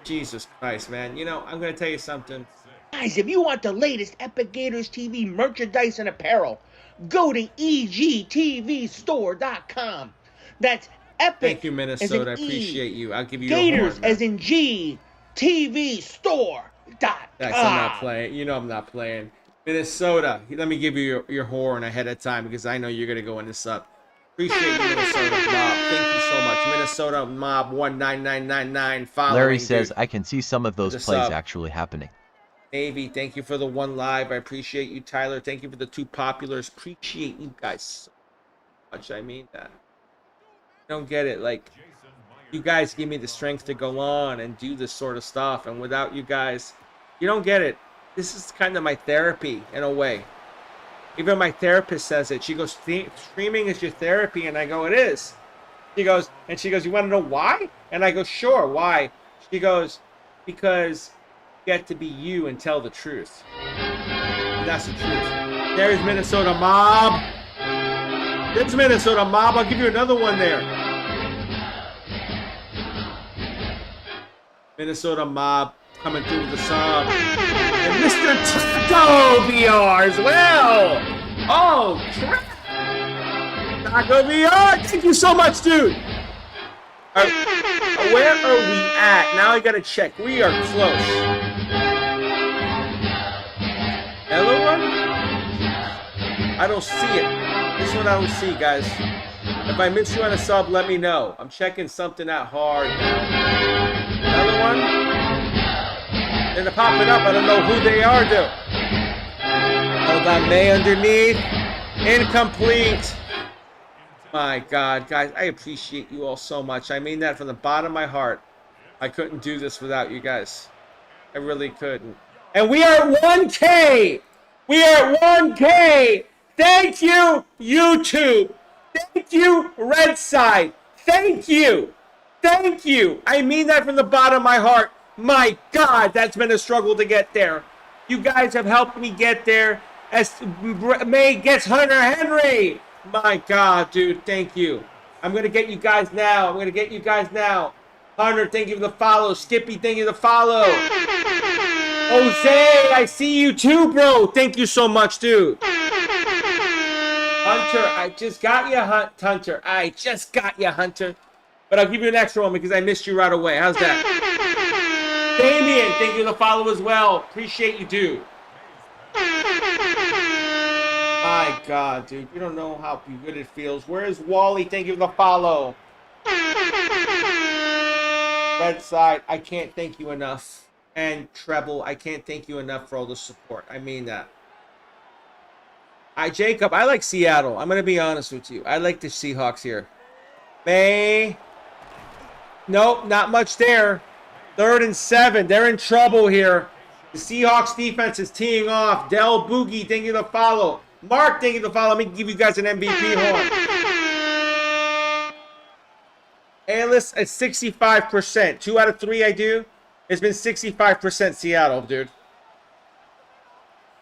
Jesus Christ, man. You know, I'm going to tell you something. Guys, if you want the latest Epic Gators TV merchandise and apparel, go to EGTVstore.com. That's Epic. Thank you, Minnesota. I appreciate you. I'll give you Gators as in G. TV Store. Guys, I'm not playing. You know I'm not playing. Minnesota. Let me give you your horn ahead of time because I know you're going to go in this up. Appreciate you, Minnesota Mob. Thank you so much. Minnesota Mob 19999. Larry says, I can see some of those plays actually happening. Navy, thank you for the 1 live. I appreciate you, Tyler. Thank you for the 2 populars. Appreciate you guys so much. I mean that. I don't get it. Like, you guys give me the strength to go on and do this sort of stuff. And without you guys, you don't get it. This is kind of my therapy in a way. Even my therapist says it. She goes, streaming is your therapy. And I go, it is. She goes, you want to know why? And I go, sure, why? She goes, because you get to be you and tell the truth. And that's the truth. There's Minnesota Mob. There's Minnesota Mob. I'll give you another one there. Minnesota Mob coming through with the sub. And Mr. Taco VR as well. Oh, crap. Taco VR, thank you so much, dude. Where are we at? Now I gotta check. We are close. Hello one? I don't see it. This one I don't see, guys. If I miss you on a sub, let me know. I'm checking something out hard now. Another one? They're popping up. I don't know who they are, dude. Hold on, May underneath. Incomplete. My God, guys, I appreciate you all so much. I mean that from the bottom of my heart. I couldn't do this without you guys. I really couldn't. And we are at 1K. We are at 1K. Thank you, YouTube. Thank you, Red Side. Thank you. Thank you. I mean that from the bottom of my heart. My God, that's been a struggle to get there. You guys have helped me get there. As May gets Hunter Henry. My God, dude, thank you. I'm going to get you guys now. Hunter, thank you for the follow. Skippy, thank you for the follow. Jose, I see you too, bro. Thank you so much, dude. Hunter, I just got you, Hunter. I just got you, Hunter. But I'll give you an extra one because I missed you right away. How's that? Damien, thank you for the follow as well. Appreciate you, dude. My God, dude. You don't know how good it feels. Where is Wally? Thank you for the follow. Red Side, I can't thank you enough. And Treble, I can't thank you enough for all the support. I mean that. Jacob, I like Seattle. I'm going to be honest with you. I like the Seahawks here. May. Nope, not much there. 3rd and 7. They're in trouble here. The Seahawks defense is teeing off. Del Boogie, thank you for the follow. Mark, thank you for the follow. Let me give you guys an MVP horn. A-list at 65%. 2 out of 3 I do. It's been 65% Seattle, dude.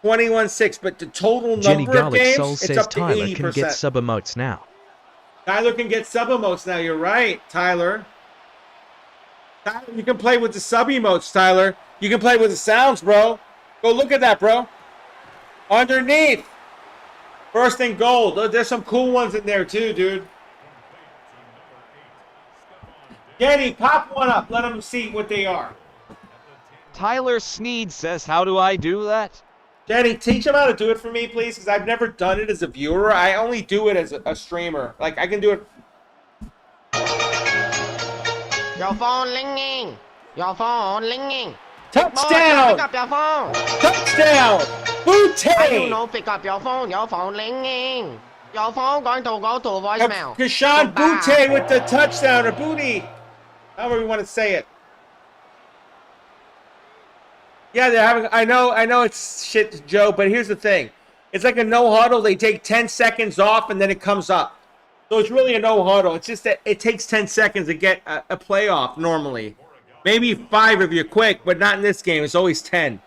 21-6, but the total Jenny number of Garlic games, Soul it's says up to Tyler 80%. can get sub emotes now. Tyler can get sub emotes now. You're right, Tyler. Tyler, you can play with the sub emotes, Tyler. You can play with the sounds, bro. Go look at that, bro. Underneath. First and gold. There's some cool ones in there, too, dude. Jenny, pop one up. Let them see what they are. Tyler Sneed says, how do I do that? Jenny, teach them how to do it for me, please, because I've never done it as a viewer. I only do it as a streamer. Like, I can do it. Your phone ringing. Your phone ringing. Touchdown! Boy, pick up your phone. Touchdown! Booty! I do not pick up your phone. Your phone ringing. Your phone going to go to voicemail. Kashawn Booty with the touchdown, or Booty. However you want to say it. Yeah, they're having. I know it's shit, Joe, but here's the thing. It's like a no huddle. They take 10 seconds off and then it comes up. So it's really a no huddle. It's just that it takes 10 seconds to get a playoff normally. Maybe 5 if you're quick, but not in this game. It's always 10.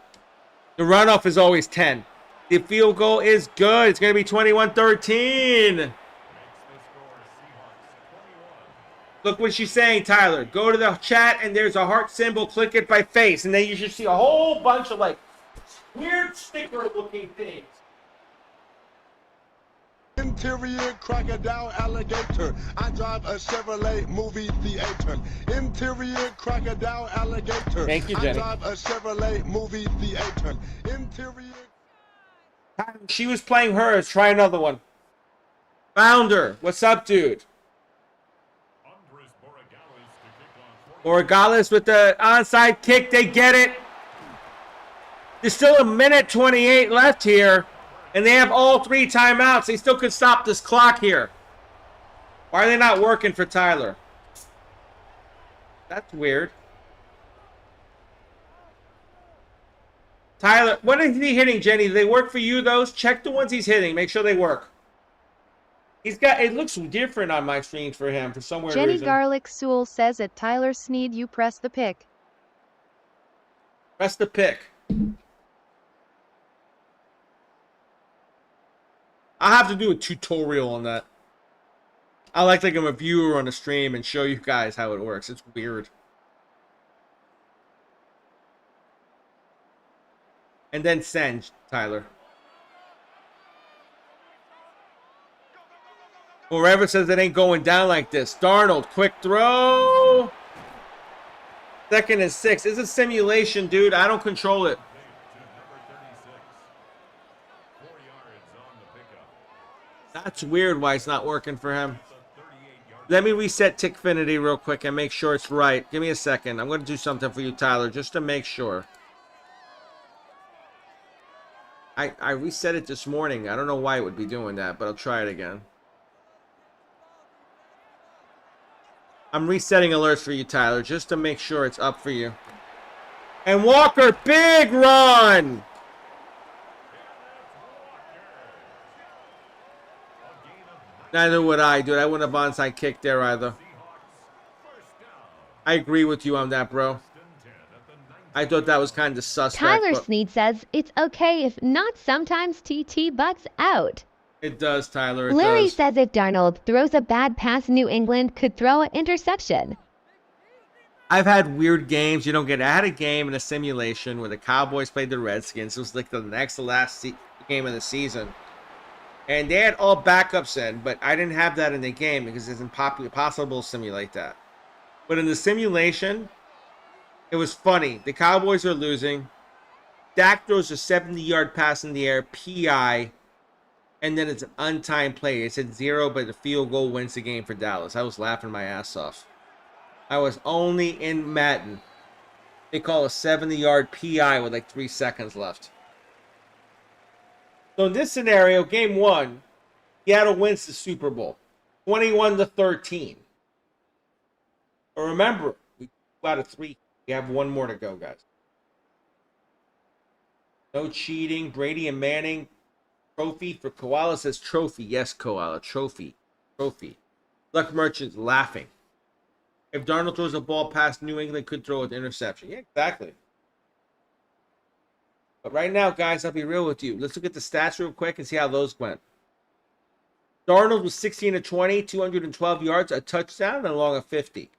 The runoff is always 10. The field goal is good. It's going to be 21-13. Look what she's saying, Tyler. Go to the chat, and there's a heart symbol. Click it by face, and then you should see a whole bunch of, like, weird sticker-looking things. Interior crocodile alligator. I drive a Chevrolet movie theater. Interior crocodile alligator. Thank you, Jenny. I drive a Chevrolet movie theater. Interior. She was playing hers. Try another one. Founder, what's up, dude? Borregales with the onside kick. They get it. There's still a minute 28 left here. And they have all 3 timeouts. They still could stop this clock here. Why are they not working for Tyler? That's weird. Tyler, what is he hitting, Jenny? Do they work for you, those? Check the ones he's hitting. Make sure they work. He's got, it looks different on my screen for him for some weird Jenny reason. Garlic Sewell says at Tyler Sneed you press the pick. Press the pick. I'll have to do a tutorial on that. I like I'm a viewer on the stream and show you guys how it works. It's weird. And then send, Tyler. Forever says it ain't going down like this. Darnold, quick throw. 2nd and 6. It's a simulation, dude. I don't control it. That's weird why it's not working for him. Let me reset Tickfinity real quick and make sure it's right. Give me a second. I'm going to do something for you, Tyler, just to make sure. I reset it this morning. I don't know why it would be doing that, but I'll try it again. I'm resetting alerts for you, Tyler, just to make sure it's up for you. And Walker, big run! Neither would I, dude. I wouldn't have onside kicked there either. I agree with you on that, bro. I thought that was kind of suspect. Tyler Sneed says it's okay if not sometimes TT bucks out. It does, Tyler. It Larry does. says if Darnold throws a bad pass, New England could throw an interception. I've had weird games. You don't get. I had a game in a simulation where the Cowboys played the Redskins. It was like the next to last game of the season. And they had all backups in, but I didn't have that in the game because it's impossible to simulate that. But in the simulation, it was funny. The Cowboys are losing. Dak throws a 70-yard pass in the air, PI, and then it's an untimed play. It said 0, but the field goal wins the game for Dallas. I was laughing my ass off. I was only in Madden. They call a 70-yard PI with like 3 seconds left. So in this scenario, game 1, Seattle wins the Super Bowl, 21-13. But remember, we 2 out of 3. We have 1 more to go, guys. No cheating. Brady and Manning. Trophy for Koala says trophy. Yes, Koala. Trophy. Trophy. Luck Merchant's laughing. If Darnold throws a ball past New England, could throw an interception. Yeah, exactly. But right now, guys, I'll be real with you. Let's look at the stats real quick and see how those went. Darnold was 16-20, 212 yards, a touchdown, and along a 50.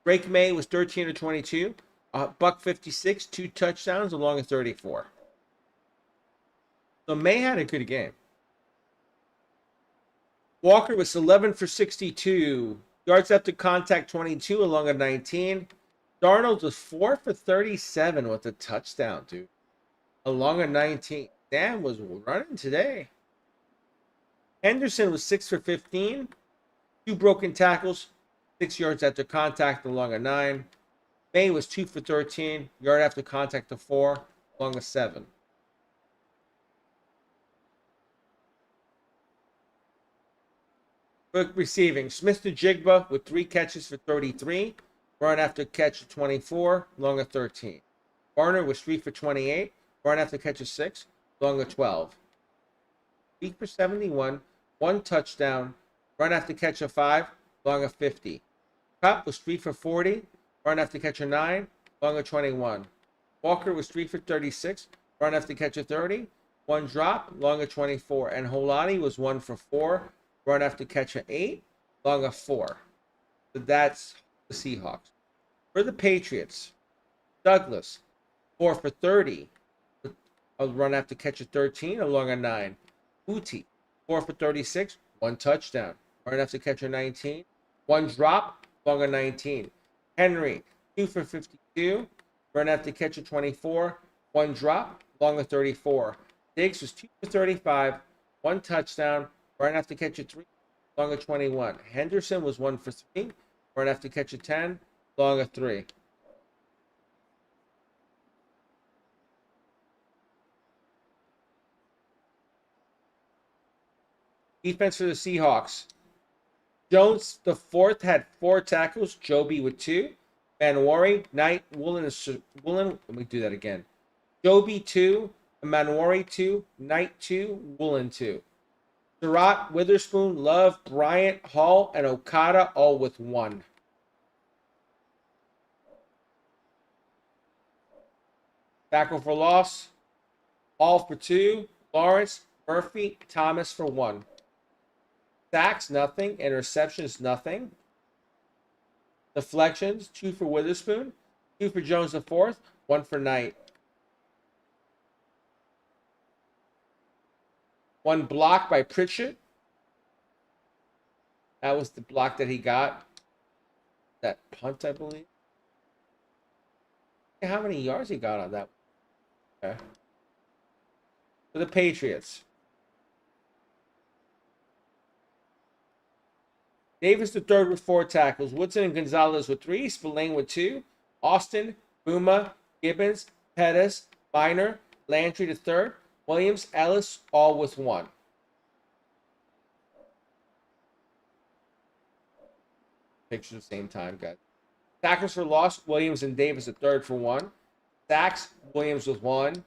Drake May was 13-22, $156, 2 touchdowns, along a 34. So May had a good game. Walker was 11 for 62, Yards after contact 22 along a 19. Darnold was 4 for 37 with a touchdown, dude. Along a 19. Dan was running today. Henderson was 6 for 15. 2 broken tackles. 6 yards after contact along a 9. May was 2 for 13. Yard after contact to 4 along a 7. Quick receiving. Smith to Jigba with 3 catches for 33. Run after catch of 24, long of 13. Garner was 3 for 28. Run after catch of 6, long of 12. 3 for 71, 1 touchdown. Run after catch of 5, long of 50. Cup was 3 for 40. Run after catch of 9, long of 21. Walker was 3 for 36. Run after catch of 30. 1 drop, long of 24. And Holani was 1 for 4. Run after catch of 8, long of 4. So that's the Seahawks. For the Patriots, Douglas, 4 for 30. A run after catch of 13, along a 9. Uti, 4 for 36, 1 touchdown. Run after catch of 19. 1 drop, along a 19. Henry, 2 for 52. Run after catch of 24. 1 drop, along a 34. Diggs was 2 for 35. 1 touchdown. Run after catch of 3, long of 21. Henderson was 1 for 3. Run after catch of 10, long of 3. Defense for the Seahawks. Jones, the 4th, had 4 tackles. Joby with 2. Manwari, Knight, Woolen. Let me do that again. Joby 2, Manwari 2, Knight 2, Woolen 2. Surratt, Witherspoon, Love, Bryant, Hall, and Okada all with 1. Tackle for loss. Hall for 2. Lawrence, Murphy, Thomas for 1. Sacks, nothing. Interceptions, nothing. Deflections, 2 for Witherspoon. 2 for Jones the 4th. 1 for Knight. 1 block by Pritchett. That was the block that he got. That punt, I believe. How many yards he got on that? Okay. For the Patriots. Davis the 3rd with 4 tackles. Woodson and Gonzalez with 3. Spillane with 2. Austin, Buma, Gibbons, Pettis, Minor, Landry the 3rd. Williams, Ellis, all with 1. Pictures at the same time, guys. Tackles for loss, Williams and Davis the 3rd for 1. Sacks, Williams with 1.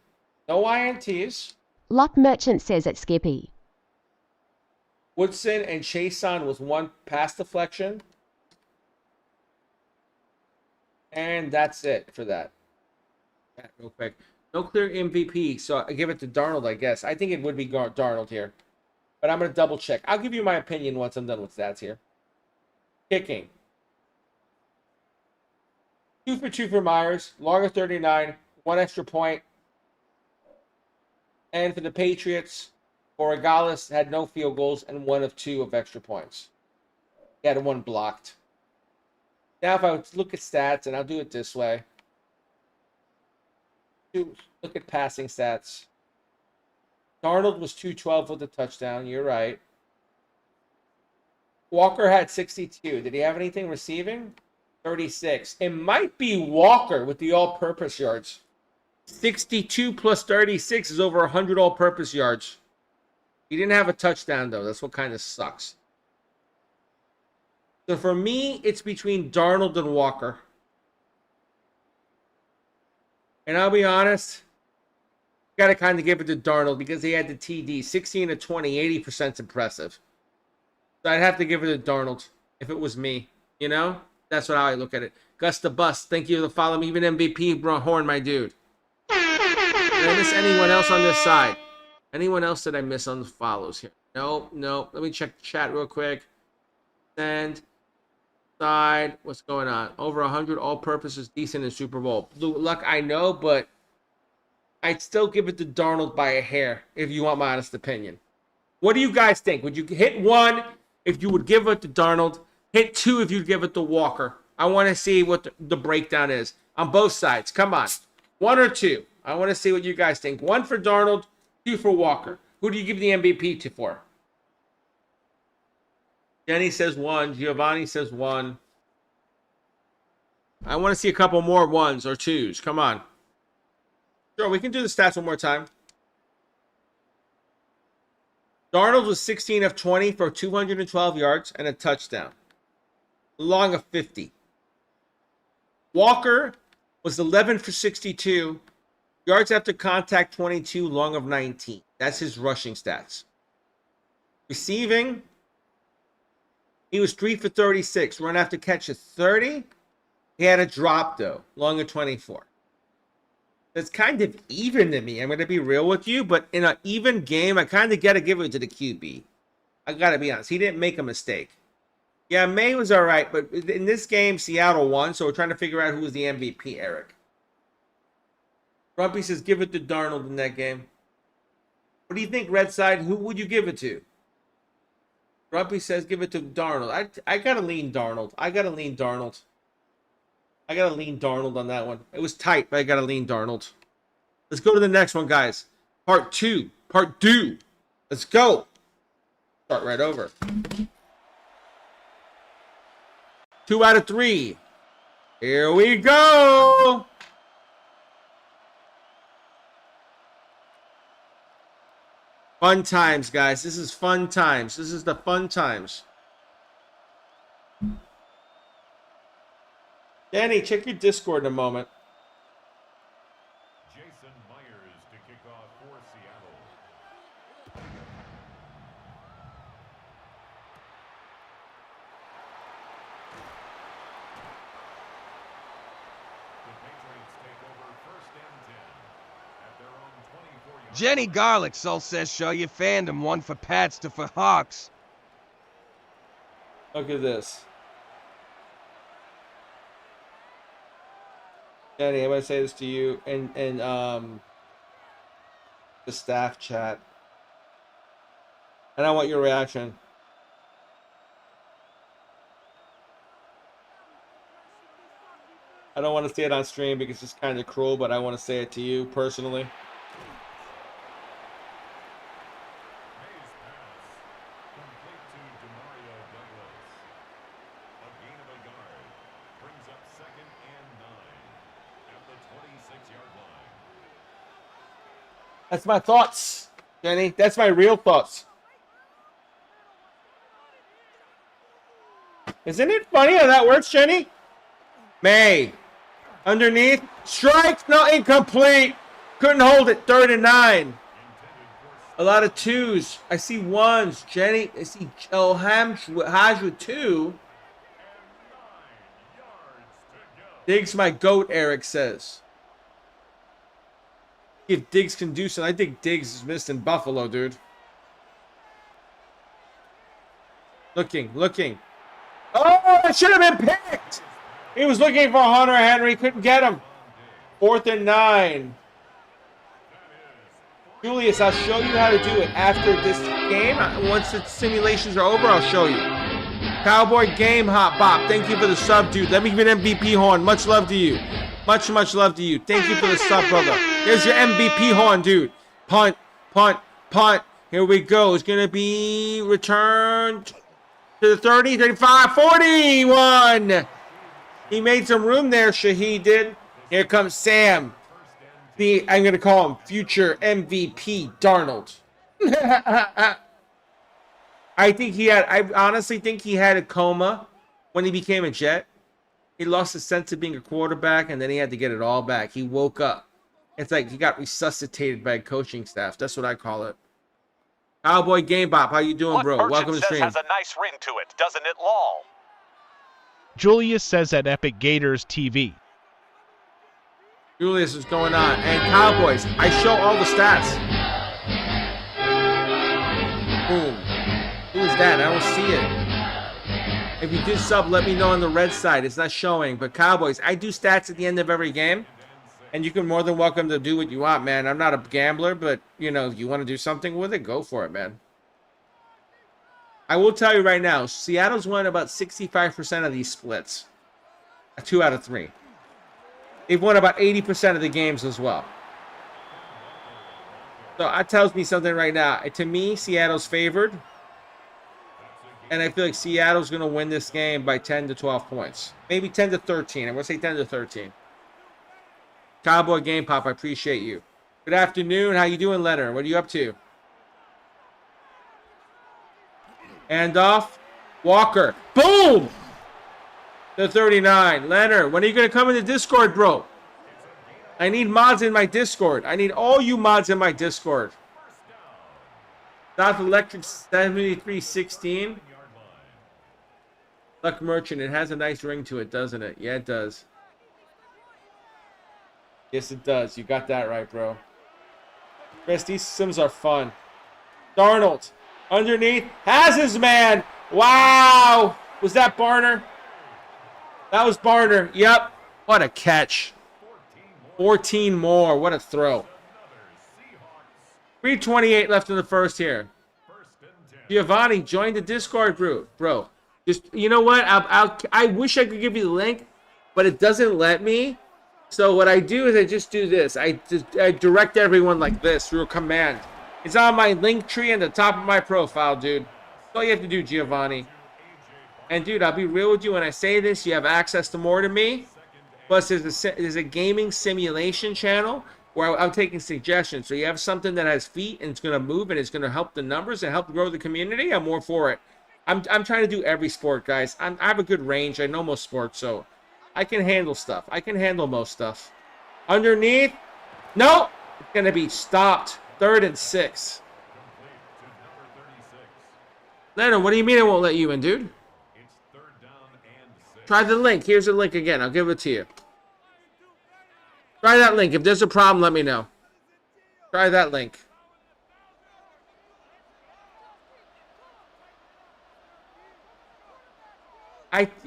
No INTs. Luck Merchant says it's Skippy. Woodson and Chason with 1 pass deflection. And that's it for that. Real quick. No clear MVP, so I give it to Darnold, I guess. I think it would be Darnold here. But I'm going to double check. I'll give you my opinion once I'm done with stats here. Kicking. 2 for 2 for Myers. Longer 39. 1 extra point. And for the Patriots, Borregales had no field goals and 1 of 2 of extra points. He had 1 blocked. Now if I look at stats, and I'll do it this way. Look at passing stats. Darnold was 212 with a touchdown. You're right. Walker had 62. Did he have anything receiving? 36. It might be Walker with the all-purpose yards. 62 plus 36 is over 100 all-purpose yards. He didn't have a touchdown, though. That's what kind of sucks. So for me, it's between Darnold and Walker. And I'll be honest, got to kind of give it to Darnold because he had the TD. 16 to 20, 80% is impressive. So I'd have to give it to Darnold if it was me. You know? That's how I look at it. Gus the Bus, thank you for following me. Even MVP, Horn, my dude. Did I miss anyone else on this side? Anyone else that I miss on the follows here? No. Let me check the chat real quick. Send. Side. What's going on? Over 100 all-purpose is decent in Super Bowl. Luck, I know, but I'd still give it to Darnold by a hair, if you want my honest opinion. What do you guys think? Would you hit 1 if you would give it to Darnold? Hit 2 if you give it to Walker. I want to see what the breakdown is on both sides. Come on. 1 or 2. I want to see what you guys think. 1 for Darnold, 2 for Walker. Who do you give the MVP to for? Jenny says 1. Giovanni says 1. I want to see a couple more 1s or 2s. Come on. Sure, we can do the stats one more time. Darnold was 16 of 20 for 212 yards and a touchdown. Long of 50. Walker was 11 for 62. Yards after contact 22, long of 19. That's his rushing stats. Receiving, he was 3 for 36. Run after catch of 30. He had a drop, though, long of 24. That's kind of even to me. I'm going to be real with you, but in an even game, I kind of got to give it to the QB. I got to be honest. He didn't make a mistake. Yeah, May was all right, but in this game, Seattle won, so we're trying to figure out who was the MVP, Eric. Grumpy says, give it to Darnold in that game. What do you think, Red Side? Who would you give it to? Grumpy says, give it to Darnold. I got to lean Darnold. I got to lean Darnold on that one. It was tight, but I got to lean Darnold. Let's go to the next one, guys. Part 2. Let's go. Start right over. 2 out of 3. Here we go. Fun times, guys. This is fun times. This is the fun times. Danny, check your Discord in a moment. Jason Myers to kick off for Seattle. The Patriots take over 1st and 10 at their own 24-yard. Jenny Garlic Soul says show your fandom 1 for Pats, 2 for Hawks. Look at this. Danny, I'm going to say this to you and the staff chat. And I want your reaction. I don't want to say it on stream because it's kind of cruel, but I want to say it to you personally. That's my thoughts, Jenny. That's my real thoughts. Isn't it funny how that works, Jenny? May. Underneath. Strike. No, incomplete. Couldn't hold it. 3rd and 9. A lot of 2s. I see 1s. Jenny. I see Haj with 2. Diggs my goat, Eric says. If Diggs can do something. I think Diggs is missed in Buffalo, dude. Looking. Oh, it should have been picked. He was looking for Hunter Henry. Couldn't get him. 4th and 9. Julius, I'll show you how to do it after this game. Once the simulations are over, I'll show you. Cowboy Game Hop Bop. Thank you for the sub, dude. Let me give an MVP horn. Much love to you. Much love to you. Thank you for the sub, brother. There's your MVP horn, dude. Punt. Here we go. It's going to be returned to the 30, 35, 41. He made some room there, Shaheed did. Here comes Sam. I'm going to call him future MVP Darnold. I honestly think he had a coma when he became a Jet. He lost his sense of being a quarterback, and then he had to get it all back. He woke up. It's like he got resuscitated by a coaching staff. That's what I call it. Cowboy Game Bop, how you doing, bro? Welcome to the stream. Has a nice ring to it, doesn't it, Lol? Julius says at EpicGatorsTV. Julius, what's going on? And Cowboys, I show all the stats. Boom. Who is that? I don't see it. If you did sub, let me know on the red side. It's not showing. But Cowboys, I do stats at the end of every game. And you can more than welcome to do what you want, man. I'm not a gambler, but, you know, if you want to do something with it, go for it, man. I will tell you right now, Seattle's won about 65% of these splits. 2 out of 3. They've won about 80% of the games as well. So that tells me something right now. To me, Seattle's favored. And I feel like Seattle's going to win this game by 10 to 12 points. Maybe 10 to 13. I'm going to say 10 to 13. Cowboy Game Pop, I appreciate you. Good afternoon. How you doing, Leonard? What are you up to? Handoff. Walker. Boom! To 39. Leonard, when are you going to come into Discord, bro? I need mods in my Discord. I need all you mods in my Discord. South Electric 7316. Luck Merchant. It has a nice ring to it, doesn't it? Yeah, it does. Yes, it does. You got that right, bro. Chris, these sims are fun. Darnold. Underneath. Has his man. Wow. Was that Barner? That was Barner. Yep. What a catch. 14 more. What a throw. 3:28 left in the first here. Giovanni, join the Discord group, bro. Just, you know what? I wish I could give you the link, but it doesn't let me. So what I do is I just do this. I direct everyone like this through a command. It's on my link tree in the top of my profile, dude. That's all you have to do, Giovanni. And dude, I'll be real with you when I say this. You have access to more than me. Plus, there's a gaming simulation channel where I'm taking suggestions. So you have something that has feet and it's going to move and it's going to help the numbers and help grow the community. I'm more for it. I'm trying to do every sport, guys. I have a good range. I know most sports, so I can handle stuff. I can handle most stuff. Underneath. Nope. It's going to be stopped. 3rd and 6. Leonard, what do you mean I won't let you in, dude? Try the link. Here's the link again. I'll give it to you. Try that link. If there's a problem, let me know. Try that link.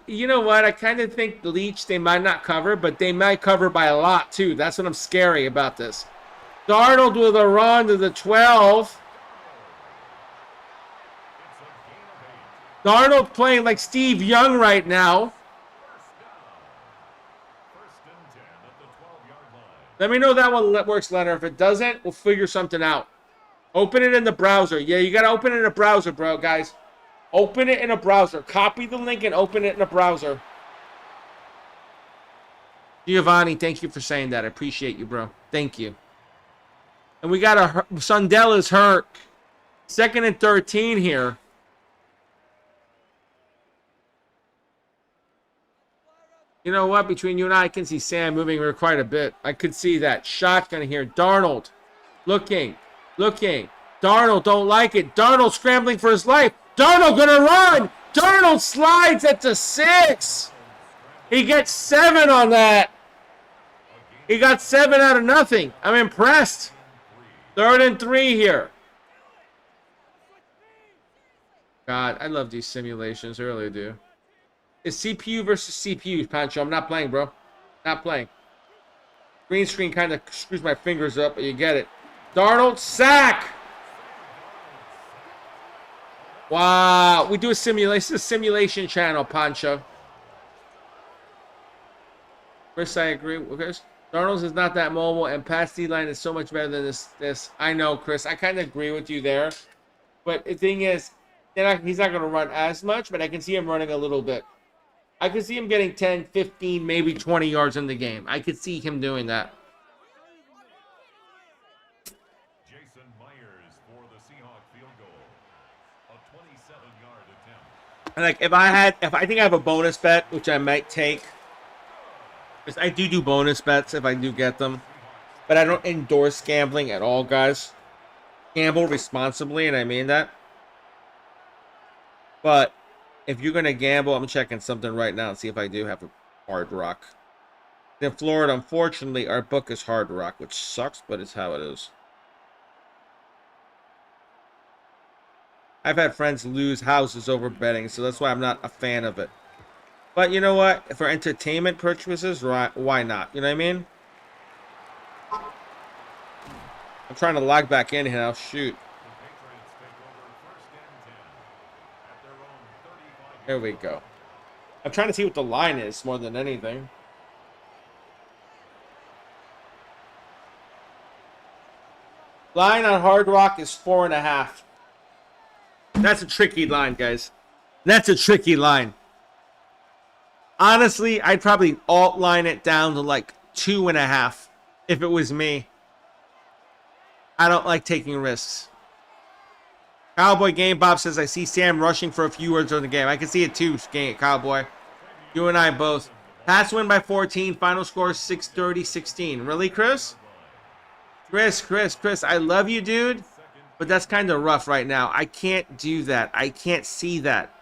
You know what? I kind of think the Leech, they might not cover, but they might cover by a lot, too. That's what I'm scary about this. Darnold with a run to the 12. Darnold playing like Steve Young right now. Let me know that one works, Leonard. If it doesn't, we'll figure something out. Open it in the browser. Yeah, you got to open it in a browser, bro, guys. Open it in a browser. Copy the link and open it in a browser. Giovanni, thank you for saying that. I appreciate you, bro. Thank you. And we got Sundell is hurt. 2nd and 13 here. You know what? Between you and I can see Sam moving quite a bit. I could see that. Shotgun here. Darnold. Looking. Darnold don't like it. Darnold scrambling for his life. Darnold gonna run. Darnold slides at the 6. He gets 7 on that. He got 7 out of nothing. I'm impressed. 3rd and 3 here. God, I love these simulations. I really do. It's CPU versus CPU, Pancho. I'm not playing, bro. Not playing. Green screen kind of screws my fingers up, but you get it. Darnold, sack! Wow. We do a simulation. It's a simulation channel, Pancho. Chris, I agree with Chris. Darnold's is not that mobile, and past D-line is so much better than this. I know, Chris. I kind of agree with you there. But the thing is, he's not going to run as much, but I can see him running a little bit. I could see him getting 10, 15, maybe 20 yards in the game. I could see him doing that. Jason Myers for the Seahawks field goal. A 27-yard attempt. Like if I think I have a bonus bet, which I might take. Because I do bonus bets if I do get them. But I don't endorse gambling at all, guys. Gamble responsibly, and I mean that. But if you're going to gamble, I'm checking something right now and see if I do have a Hard Rock. In Florida, unfortunately, our book is Hard Rock, which sucks, but it's how it is. I've had friends lose houses over betting, so that's why I'm not a fan of it. But you know what? For entertainment purposes, why not? You know what I mean? I'm trying to log back in here now. Shoot. There we go. I'm trying to see what the line is more than anything. Line on Hard Rock is 4.5. That's a tricky line, guys. That's a tricky line. Honestly, I'd probably alt line it down to like 2.5 if it was me. I don't like taking risks. Cowboy Game Bob says, I see Sam rushing for a few words on the game. I can see it too, Cowboy. You and I both. Pats win by 14. Final score 6-30-16. Really, Chris? Chris, I love you, dude. But that's kind of rough right now. I can't do that. I can't see that.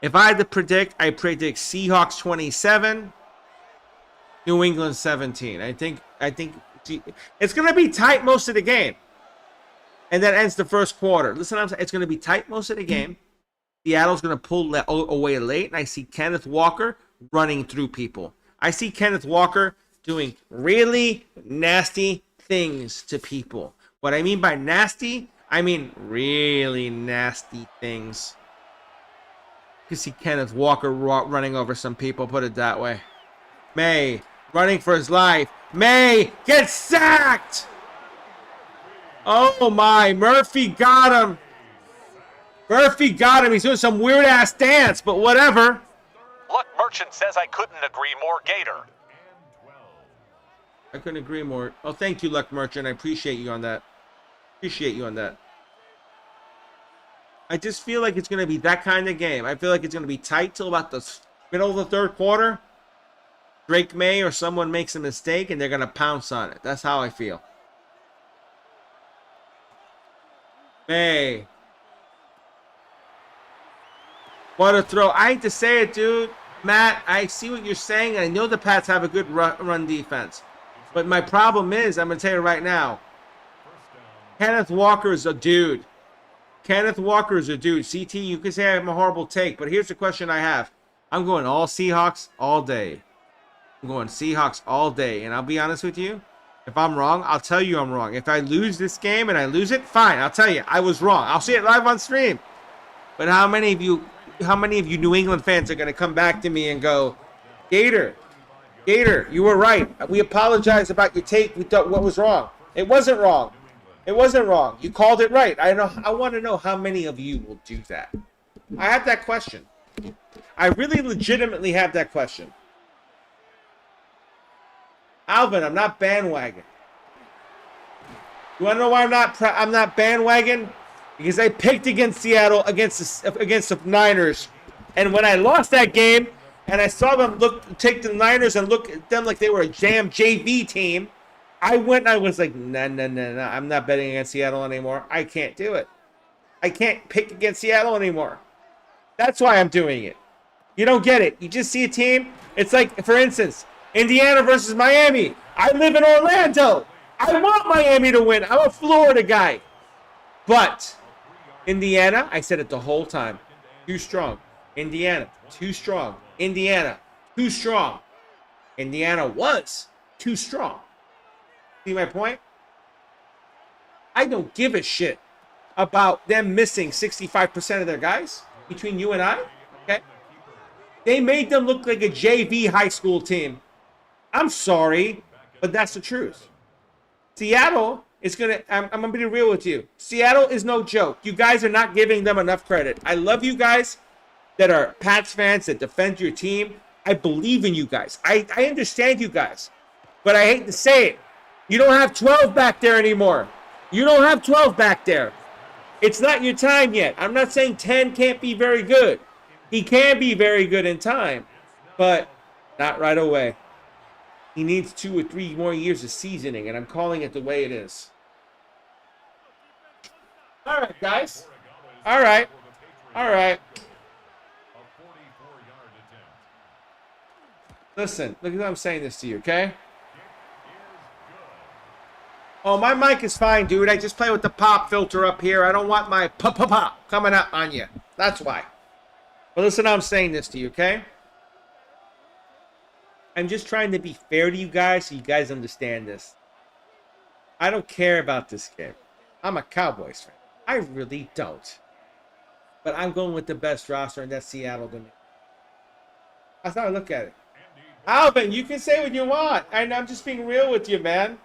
If I had to predict, I predict Seahawks 27, New England 17. I think it's going to be tight most of the game. And that ends the first quarter. Listen, it's going to be tight most of the game. Seattle's going to pull away late, and I see Kenneth Walker running through people. I see Kenneth Walker doing really nasty things to people. What I mean by nasty, I mean really nasty things. You can see Kenneth Walker running over some people, put it that way. May, running for his life. May gets sacked! Oh my, Murphy got him. He's doing some weird ass dance, but whatever. Luck Merchant says I couldn't agree more, Gator. I couldn't agree more. Oh, thank you, Luck Merchant. I appreciate you on that. I just feel like it's going to be that kind of game. I feel like it's going to be tight till about the middle of the third quarter. Drake May or someone makes a mistake, and they're going to pounce on it. That's how I feel. May. What a throw. I hate to say it, dude. Matt, I see what you're saying. I know the Pats have a good run defense. But my problem is, I'm going to tell you right now, Kenneth Walker is a dude. CT, you can say I have a horrible take, but here's the question I have. I'm going all Seahawks all day. And I'll be honest with you. If I'm wrong, I'll tell you I'm wrong. If I lose this game and I lose it, fine. I'll tell you I was wrong. I'll see it live on stream. But how many of you New England fans are going to come back to me and go, Gator, you were right. We apologize about your take. We thought what was wrong. It wasn't wrong. You called it right. I want to know how many of you will do that. I have that question. I really legitimately have that question. Alvin, I'm not bandwagon. You want to know why I'm not bandwagon? Because I picked against Seattle against the Niners, and when I lost that game, and I saw them take the Niners and look at them like they were a jam JV team, I was like, nah, I'm not betting against Seattle anymore. I can't do it. I can't pick against Seattle anymore. That's why I'm doing it. You don't get it. You just see a team. It's like, for instance, Indiana versus Miami. I live in Orlando. I want Miami to win. I'm a Florida guy. But Indiana, I said it the whole time, too strong. Indiana, too strong. Indiana, too strong. Indiana was too strong. See my point? I don't give a shit about them missing 65% of their guys between you and I. Okay? They made them look like a JV high school team. I'm sorry, but that's the truth. Seattle is going to, I'm going to be real with you. Seattle is no joke. You guys are not giving them enough credit. I love you guys that are Pats fans that defend your team. I believe in you guys. I understand you guys. But I hate to say it. You don't have 12 back there anymore. You don't have 12 back there. It's not your time yet. I'm not saying 10 can't be very good. He can be very good in time, but not right away. He needs 2 or 3 more years of seasoning, and I'm calling it the way it is. All right, guys. All right. Listen, look at how I'm saying this to you, okay? Oh, my mic is fine, dude. I just play with the pop filter up here. I don't want my pop coming up on you. That's why. But listen how I'm saying this to you, okay? I'm just trying to be fair to you guys so you guys understand this. I don't care about this game. I'm a Cowboys fan. I really don't. But I'm going with the best roster, and that's Seattle to me. That's how I look at it. Alvin, you can say what you want. And I'm just being real with you, man.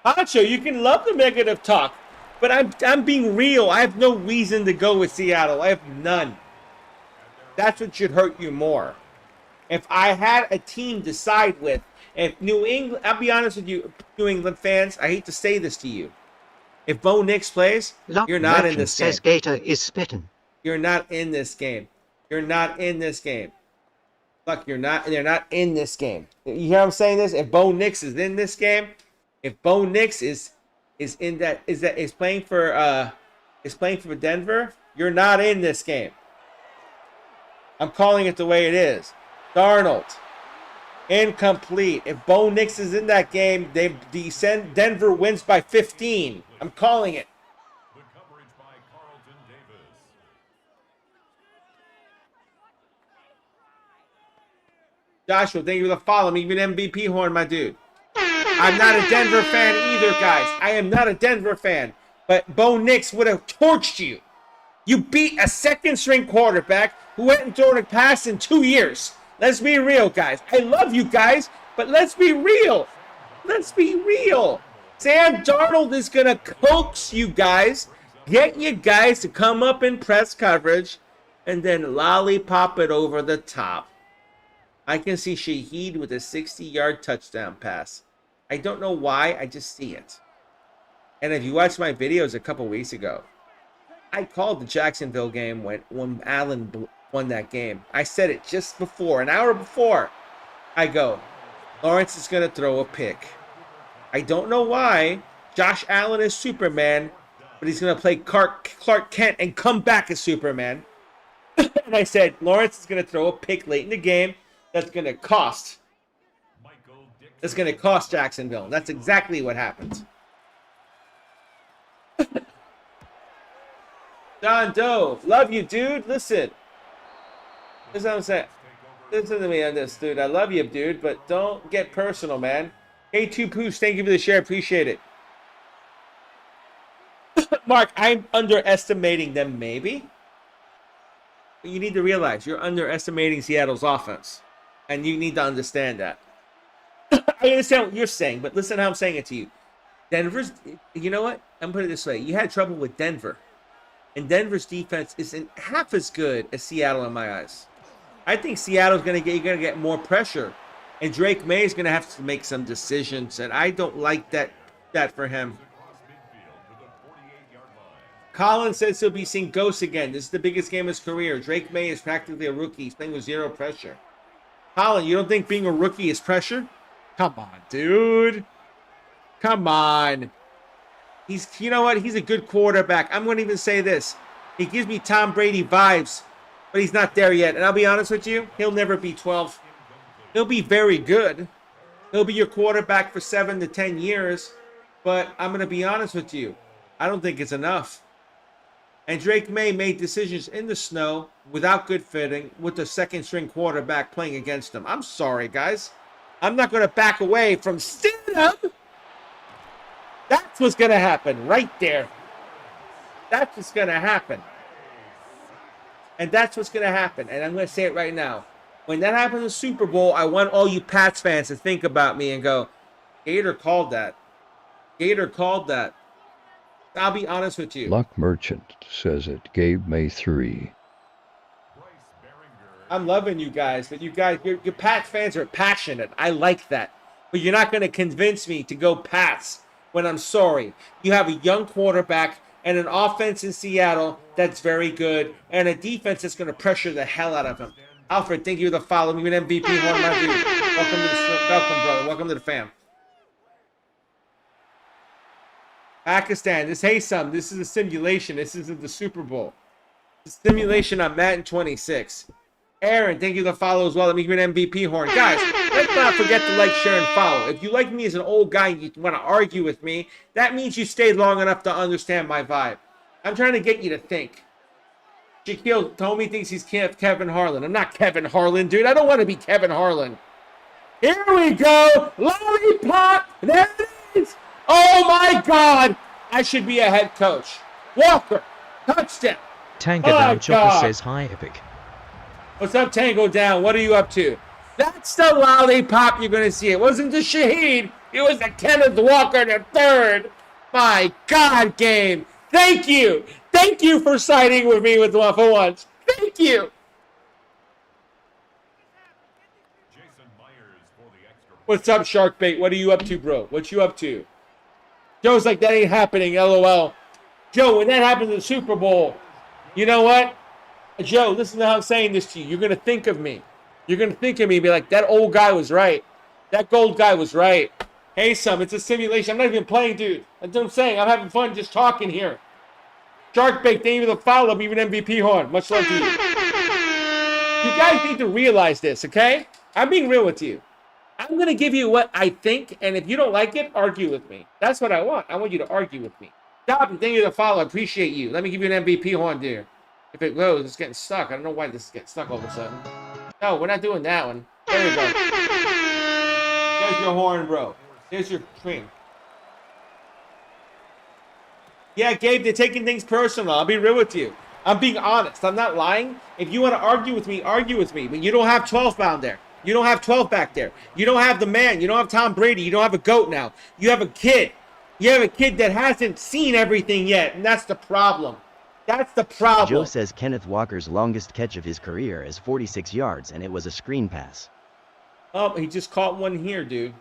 Pancho, you can love the negative talk. But I'm being real. I have no reason to go with Seattle. I have none. That's what should hurt you more. If I had a team to side with, if New England, I'll be honest with you, New England fans, I hate to say this to you. If Bo Nix plays, you're not in this game. Says Gator is spitting. You're not in this game. You're not in this game. Look, they're not in this game. You hear what I'm saying this? If Bo Nix is in this game, if Bo Nix is playing for Denver, you're not in this game. I'm calling it the way it is. Darnold, incomplete. If Bo Nix is in that game, Denver wins by 15. I'm calling it. Joshua, thank you for the follow. Me an MVP horn, my dude. I'm not a Denver fan either, guys. I am not a Denver fan. But Bo Nix would have torched you. You beat a second-string quarterback who hadn't thrown a pass in 2 years. Let's be real, guys. I love you guys, but let's be real. Let's be real. Sam Darnold is going to coax you guys, get you guys to come up in press coverage, and then lollipop it over the top. I can see Shaheed with a 60-yard touchdown pass. I don't know why, I just see it. And if you watched my videos a couple weeks ago, I called the Jacksonville game when Allen won that game. I said it just before, an hour before. I go, Lawrence is going to throw a pick. I don't know why. Josh Allen is Superman, but he's going to play Clark Kent and come back as Superman. And I said, Lawrence is going to throw a pick late in the game that's going to cost. That's going to cost Jacksonville. That's exactly what happened. Don Doe, love you, dude. Listen. This is what I'm saying. Listen to me on this, dude. I love you, dude, but don't get personal, man. Hey, 2 Poos, thank you for the share. Appreciate it. Mark, I'm underestimating them, maybe. But you need to realize you're underestimating Seattle's offense. And you need to understand that. I understand what you're saying, but listen how I'm saying it to you. Denver's, you know what? I'm putting it this way. You had trouble with Denver. And Denver's defense isn't half as good as Seattle in my eyes. I think Seattle's going to get more pressure. And Drake May is going to have to make some decisions. And I don't like that for him. Colin says he'll be seeing ghosts again. This is the biggest game of his career. Drake May is practically a rookie. He's playing with zero pressure. Colin, you don't think being a rookie is pressure? Come on, dude. Come on. You know what? He's a good quarterback. I'm going to even say this. He gives me Tom Brady vibes, but he's not there yet. And I'll be honest with you, he'll never be 12. He'll be very good. He'll be your quarterback for 7 to 10 years. But I'm going to be honest with you. I don't think it's enough. And Drake May made decisions in the snow without good fitting with the second-string quarterback playing against him. I'm sorry, guys. I'm not going to back away from stand-up. That's what's going to happen right there. That's what's going to happen. And that's what's going to happen. And I'm going to say it right now. When that happens in the Super Bowl, I want all you Pats fans to think about me and go, Gator called that. Gator called that. I'll be honest with you. Luck Merchant says it. Gabe May 3. I'm loving you guys, but you guys, your Pats fans are passionate. I like that. But you're not going to convince me to go Pats when I'm sorry. You have a young quarterback and an offense in Seattle that's very good and a defense that's going to pressure the hell out of him. Alfred, thank you for the follow. Me an MVP. Welcome, brother. Welcome to the fam. Pakistan, this is a simulation. This isn't the Super Bowl. It's a simulation on Madden 26. Aaron, thank you for the follow as well. Let me give you an MVP horn. Guys, let's not forget to like, share, and follow. If you like me as an old guy and you want to argue with me, that means you stayed long enough to understand my vibe. I'm trying to get you to think. Shaquille told me thinks he's Kevin Harlan. I'm not Kevin Harlan, dude. I don't want to be Kevin Harlan. Here we go. Lollipop. There it is. Oh, my God. I should be a head coach. Walker. Touchdown. Tangadam Chopper says hi, Epic. What's up, Tango Down? What are you up to? That's the lollipop you're going to see. It wasn't the Shaheed. It was the Kenneth Walker the third. My God, game. Thank you. Thank you for siding with me with one for once. Thank you. What's up, Sharkbait? What are you up to, bro? What you up to? Joe's like, that ain't happening, LOL. Joe, when that happens in the Super Bowl, you know what? Joe, listen to how I'm saying this to you. You're going to think of me. You're going to think of me and be like, that old guy was right. That gold guy was right. Hey, it's a simulation. I'm not even playing, dude. That's what I'm saying. I'm having fun just talking here. Sharkbait, thank you for the follow-up, even MVP horn. Much love to you. You guys need to realize this, okay? I'm being real with you. I'm going to give you what I think, and if you don't like it, argue with me. That's what I want. I want you to argue with me. Stop and thank you for the follow. I appreciate you. Let me give you an MVP horn, dear. If it goes, it's getting stuck. I don't know why this is getting stuck all of a sudden. No, we're not doing that one. There you go. There's your horn, bro. There's your cream. Yeah, Gabe, they're taking things personal. I'll be real with you. I'm being honest. I'm not lying. If you want to argue with me, argue with me. But you don't have 12 pound there. You don't have 12 back there. You don't have the man. You don't have Tom Brady. You don't have a GOAT now. You have a kid. You have a kid that hasn't seen everything yet, and that's the problem. That's the problem. Joe says Kenneth Walker's longest catch of his career is 46 yards, and it was a screen pass. Oh, he just caught one here, dude.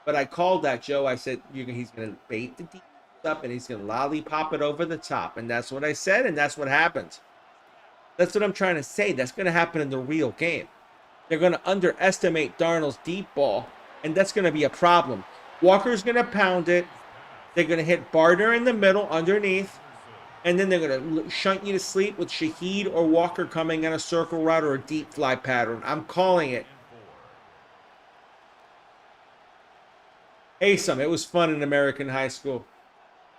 But I called that, Joe. I said he's going to bait the deep up, and he's going to lollipop it over the top. And that's what I said, and that's what happened. That's what I'm trying to say. That's going to happen in the real game. They're going to underestimate Darnold's deep ball, and that's going to be a problem. Walker's going to pound it. They're going to hit Barner in the middle underneath. And then they're going to shunt you to sleep with Shaheed or Walker coming in a circle route or a deep fly pattern. I'm calling it. Hey, it was fun in American high school.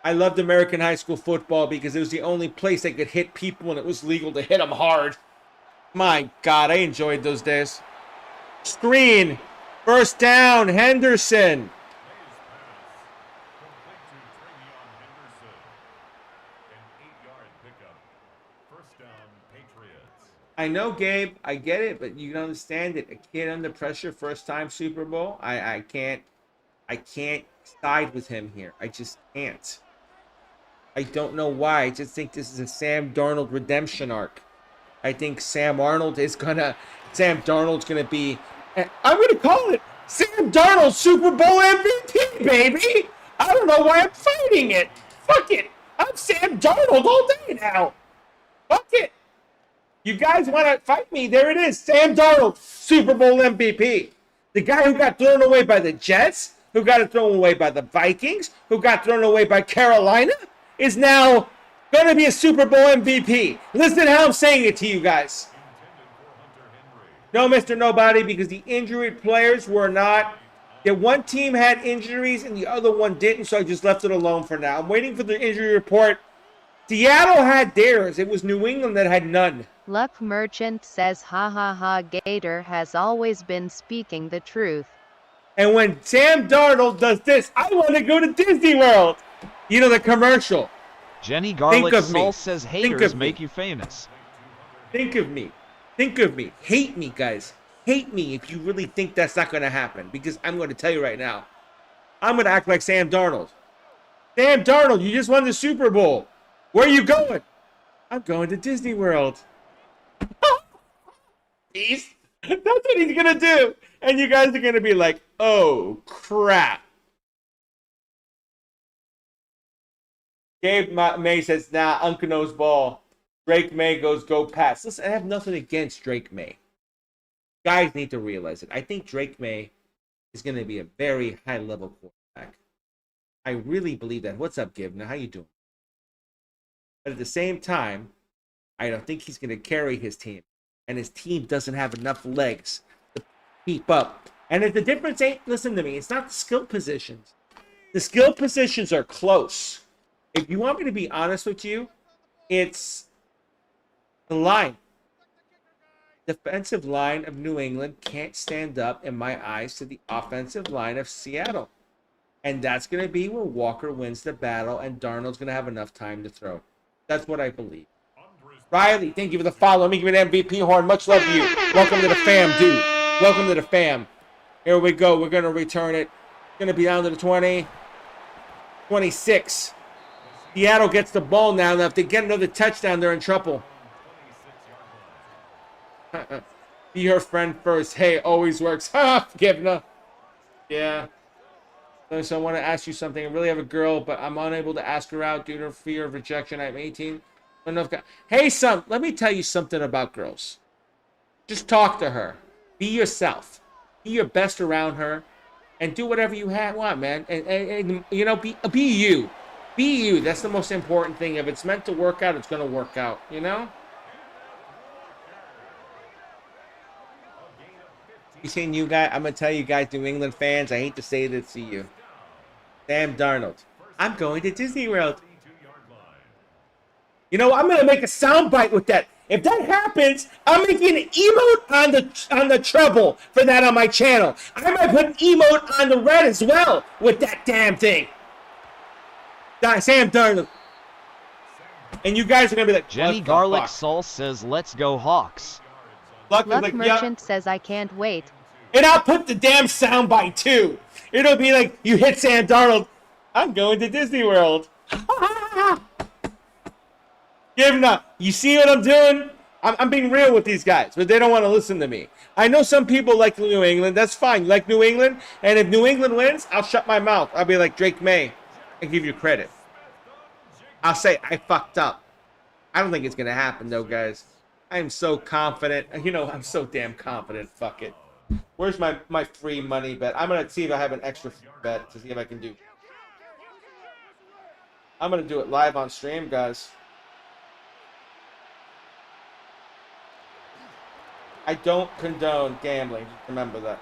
I loved American high school football because it was the only place they could hit people and it was legal to hit them hard. My God, I enjoyed those days. Screen. First down, Henderson. I know, Gabe. I get it, but you don't understand it. A kid under pressure, first time Super Bowl. I can't side with him here. I just can't. I don't know why. I just think this is a Sam Darnold redemption arc. I think Sam Darnold's gonna be. I'm gonna call it Sam Darnold Super Bowl MVP, baby. I don't know why I'm fighting it. Fuck it. I'm Sam Darnold all day now. Fuck it. You guys want to fight me? There it is. Sam Darnold, Super Bowl MVP. The guy who got thrown away by the Jets, who got thrown away by the Vikings, who got thrown away by Carolina, is now going to be a Super Bowl MVP. Listen to how I'm saying it to you guys. No, Mr. Nobody, because the injured players were not. The one team had injuries and the other one didn't, so I just left it alone for now. I'm waiting for the injury report. Seattle had theirs. It was New England that had none. Luck Merchant says, ha ha ha, Gator has always been speaking the truth. And when Sam Darnold does this, I want to go to Disney World. You know, the commercial. Jenny Garlic Sauce says haters make you famous. Think of me. Think of me. Hate me, guys. Hate me if you really think that's not going to happen. Because I'm going to tell you right now. I'm going to act like Sam Darnold. Sam Darnold, you just won the Super Bowl. Where are you going? I'm going to Disney World. That's what he's going to do. And you guys are going to be like, oh, crap. Gabe May says, nah, Uncle knows ball. Drake May goes, go pass. Listen, I have nothing against Drake May. Guys need to realize it. I think Drake May is going to be a very high-level quarterback. I really believe that. What's up, Gibna? How you doing? But at the same time, I don't think he's going to carry his team. And his team doesn't have enough legs to keep up. And if the difference ain't, listen to me, it's not the skill positions. The skill positions are close. If you want me to be honest with you, it's the line. Defensive line of New England can't stand up, in my eyes, to the offensive line of Seattle. And that's going to be where Walker wins the battle and Darnold's going to have enough time to throw. That's what I believe. Riley, thank you for the follow. Let me give you an MVP horn. Much love to you. Welcome to the fam, dude. Welcome to the fam. Here we go. We're going to return it. It's going to be down to the 20. 26. Seattle gets the ball now. Now, if they get another touchdown, they're in trouble. Be her friend first. Hey, always works. Ha! Givna. Yeah. So I want to ask you something. I really have a girl, but I'm unable to ask her out due to fear of rejection. I'm 18. Hey, son, let me tell you something about girls. Just talk to her. Be yourself. Be your best around her. And do whatever you want, man. And you know, be you. Be you. That's the most important thing. If it's meant to work out, it's going to work out. You know? You seen you guys? I'm going to tell you guys, New England fans, I hate to say this to you. Sam Darnold. I'm going to Disney World. You know, I'm going to make a soundbite with that. If that happens, I'm making an emote on the treble for that on my channel. I might put an emote on the red as well with that damn thing. Sam Darnold. And you guys are going to be like, Jenny Garlic Sauce says, let's go Hawks. Luck Merchant says, I can't wait. And I'll put the damn soundbite too. It'll be like, you hit Sam Darnold. I'm going to Disney World. Give him up. You see what I'm doing? I'm being real with these guys, but they don't want to listen to me. I know some people like New England. That's fine. You like New England? And if New England wins, I'll shut my mouth. I'll be like Drake May and give you credit. I'll say, I fucked up. I don't think it's going to happen, though, guys. I'm so confident. You know, I'm so damn confident. Fuck it. Where's my free money bet? I'm going to see if I have an extra bet to see if I can do. I'm going to do it live on stream, guys. I don't condone gambling. Just remember that.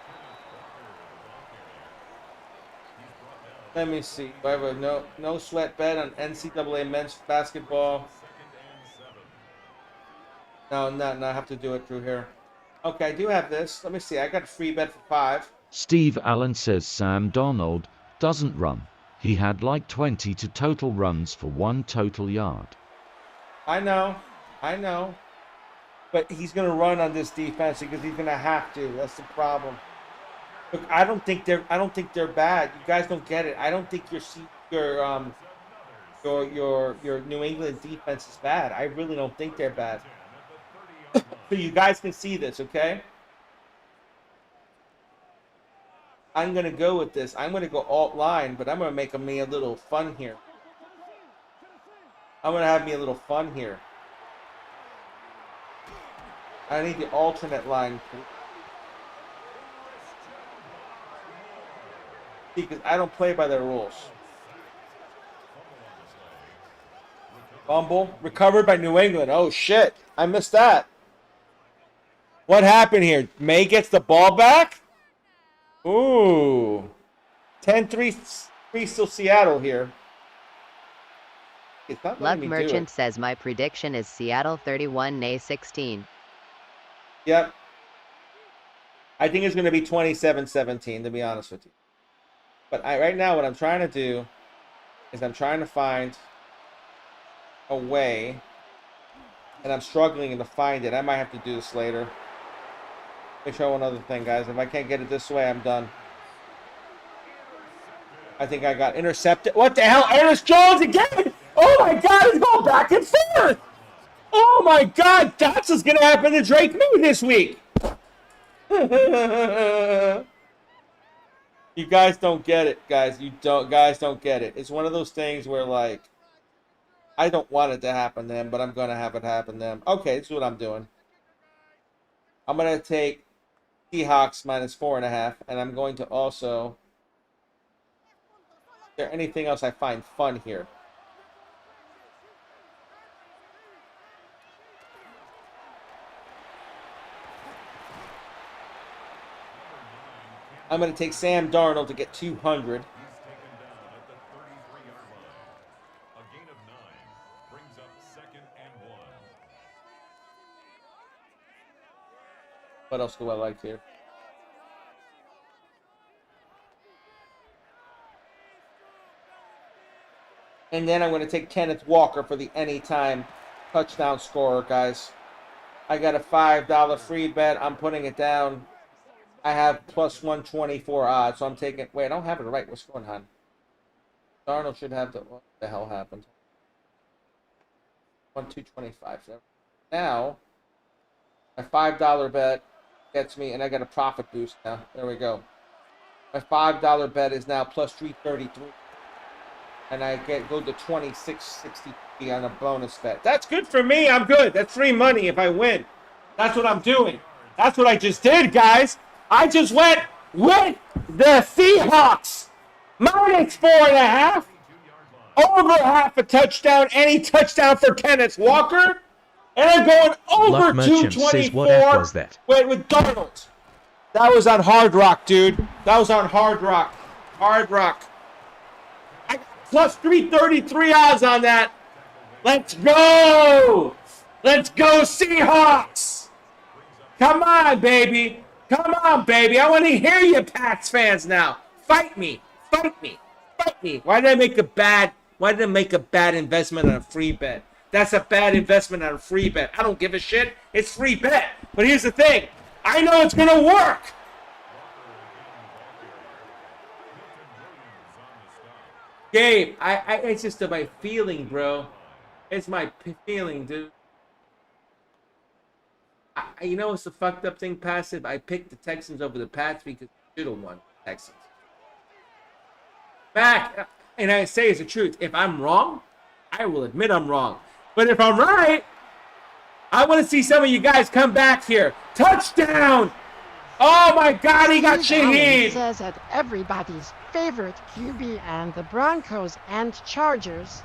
Let me see. Do I have a no sweat bet on NCAA men's basketball? No, I have to do it through here. Okay, I do have this. Let me see. I got a free bet for 5. Steve Allen says Sam Darnold doesn't run. He had like 20 to total runs for 1 total yard. I know. But he's going to run on this defense because he's going to have to. That's the problem. Look, I don't think they're bad. You guys don't get it. I don't think your New England defense is bad. I really don't think they're bad. So you guys can see this, okay? I'm going to go with this. I'm going to go alt line, but I'm going to make me a little fun here. I'm going to have me a little fun here. I need the alternate line. Because I don't play by their rules. Fumble. Recovered by New England. Oh, shit. I missed that. What happened here? May gets the ball back? Ooh. 10-3 still Seattle here. It's not Luck Merchant says my prediction is Seattle 31, Nay 16. Yep. I think it's going to be 27-17, to be honest with you. But right now, what I'm trying to do is I'm trying to find a way, and I'm struggling to find it. I might have to do this later. Let me show one other thing, guys. If I can't get it this way, I'm done. I think I got intercepted. What the hell? Ernest Jones again! Oh my God, it's going back and forth! Oh my God, that's what's going to happen to Drake May this week. You guys don't get it, guys. Guys don't get it. It's one of those things where, like, I don't want it to happen to them, but I'm going to have it happen to them. Okay, this is what I'm doing. I'm going to take Seahawks minus 4.5, and I'm going to also... Is there anything else I find fun here? I'm going to take Sam Darnold to get 200. What else do I like here? And then I'm going to take Kenneth Walker for the anytime touchdown scorer, guys. I got a $5 free bet. I'm putting it down. I have plus 124 odds, so I'm taking. Wait, I don't have it right. What's going on? Darnold should have the. What the hell happened? 1,225. So now, my $5 bet gets me, and I got a profit boost now. There we go. My $5 bet is now plus 333, and I go to 2663 on a bonus bet. That's good for me. I'm good. That's free money if I win. That's what I'm doing. That's what I just did, guys. I just went with the Seahawks. Minus 4.5. Over half a touchdown. Any touchdown for Kenneth Walker. And I'm going over 224 was that? with Darnold. That was on Hard Rock, dude. That was on Hard Rock. Hard Rock. I got plus 333 odds on that. Let's go. Let's go, Seahawks. Come on, baby. Come on, baby. I want to hear you, Pats fans now. Fight me. Fight me. Fight me. Why did I make a bad investment on a free bet? That's a bad investment on a free bet. I don't give a shit. It's free bet. But here's the thing. I know it's going to work. Gabe, it's just my feeling, bro. It's my feeling, dude. You know what's the fucked up thing, Passive? I picked the Texans over the Pats because they should have won the Texans. Back, and I say it's the truth. If I'm wrong, I will admit I'm wrong. But if I'm right, I want to see some of you guys come back here. Touchdown! Oh my God, he got Shaheed! Says that everybody's favorite QB and the Broncos and Chargers.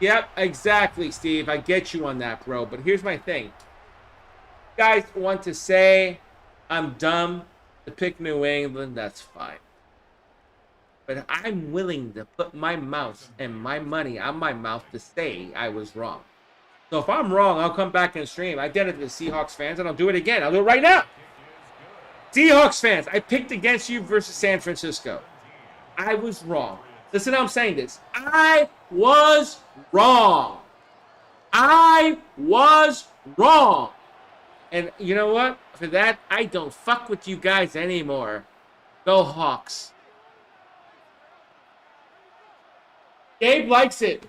Yep, exactly, Steve. I get you on that, bro. But here's my thing. You guys want to say I'm dumb to pick New England, that's fine. But I'm willing to put my mouth and my money on my mouth to say I was wrong. So if I'm wrong, I'll come back and stream. I did it to the Seahawks fans, and I'll do it again. I'll do it right now. Seahawks fans, I picked against you versus San Francisco. I was wrong. Listen how I'm saying this. I was wrong. I was wrong. And you know what? For that, I don't fuck with you guys anymore. Go Hawks. Gabe likes it.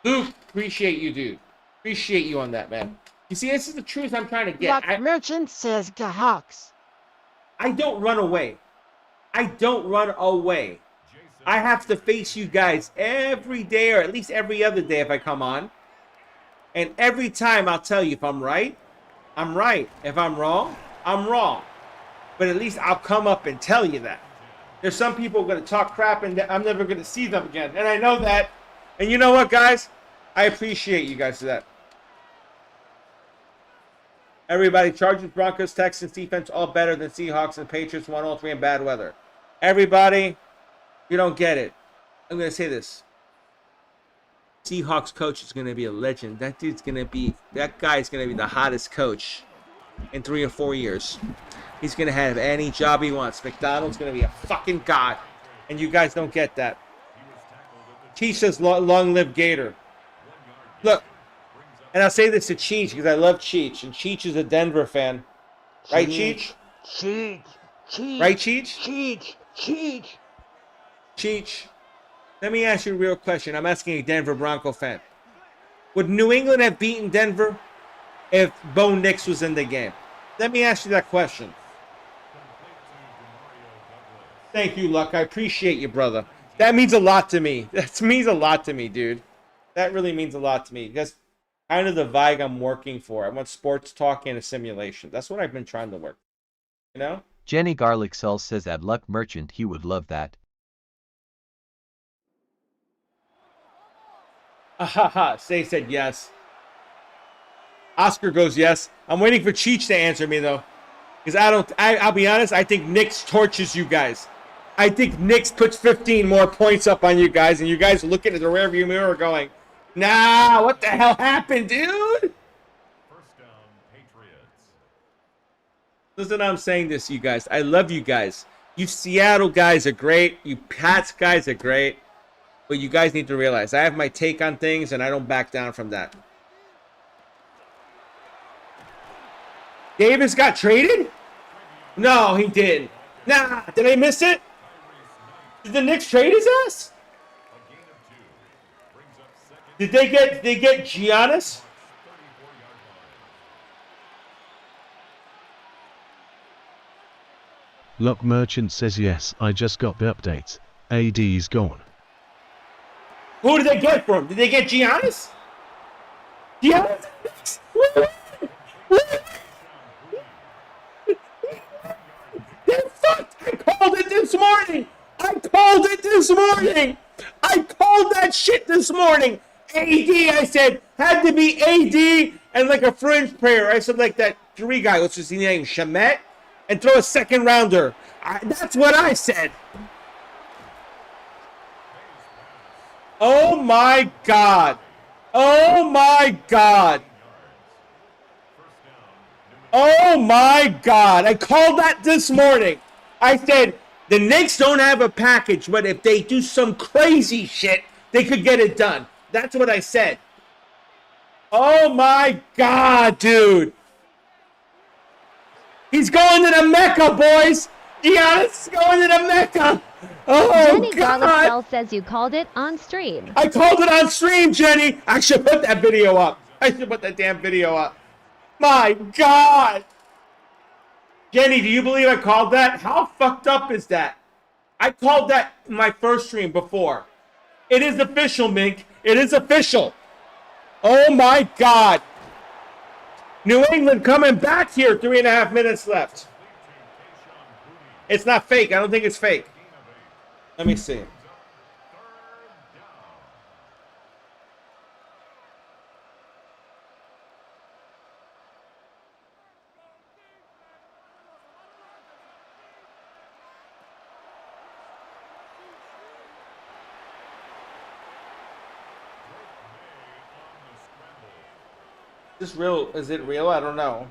Luke, appreciate you, dude. Appreciate you on that, man. You see, this is the truth I'm trying to get. That merchant says the Hawks. I don't run away. I don't run away. I have to face you guys every day, or at least every other day if I come on. And every time I'll tell you if I'm right, I'm right. If I'm wrong, I'm wrong. But at least I'll come up and tell you that. There's some people going to talk crap and I'm never going to see them again. And I know that. And you know what, guys? I appreciate you guys for that. Everybody, Chargers, Broncos, Texans defense, all better than Seahawks and Patriots, 103 in bad weather. Everybody, you don't get it. I'm going to say this. Seahawks coach is going to be a legend. That guy's going to be the hottest coach in 3 or 4 years. He's going to have any job he wants. McDonald's going to be a fucking god. And you guys don't get that. Cheech says, long live Gator. Look, and I'll say this to Cheech because I love Cheech. And Cheech is a Denver fan. Right, Cheech? Cheech. Right, Cheech? Cheech. Let me ask you a real question. I'm asking a Denver Bronco fan. Would New England have beaten Denver if Bo Nix was in the game? Let me ask you that question. Thank you, Luck. I appreciate you, brother. That means a lot to me. That means a lot to me, dude. That really means a lot to me. Because kind of the vibe I'm working for. I want sports talk and a simulation. That's what I've been trying to work. You know? Jenny Garlic Cell says at Luck Merchant he would love that. Say said yes. Oscar goes yes. I'm waiting for Cheech to answer me though. Because I'll be honest, I think Knicks torches you guys. I think Knicks puts 15 more points up on you guys, and you guys are looking at the rearview mirror going, nah, what the hell happened, dude? Listen, I'm saying this, you guys. I love you guys. You Seattle guys are great. You Pats guys are great. But you guys need to realize I have my take on things, and I don't back down from that. Davis got traded? No, he didn't. Nah, did I miss it? Did the Knicks trade his ass? Did they get Giannis? Luck Merchant says yes, I just got the update. AD's gone. Who did they get from? Did they get Giannis? Giannis? They're fucked! I called it this morning! I called that shit this morning! AD, I said, had to be AD and like a fringe player. I said like that three guy, what's his name, Shamet? And throw a second rounder. That's what I said. Oh my God. Oh my God. Oh my God. I called that this morning. I said, the Knicks don't have a package, but if they do some crazy shit, they could get it done. That's what I said. Oh my God, dude. He's going to the Mecca, boys. Giannis is going to the Mecca. Oh, Jenny God. Garlic says you called it on stream. I called it on stream, Jenny. I should put that video up. I should put that damn video up. My God. Jenny, do you believe I called that? How fucked up is that? I called that in my first stream before. It is official, Mink. It is official. Oh, my God. New England coming back here. 3.5 minutes left. It's not fake. I don't think it's fake. Let me see. Is this real? Is it real? I don't know.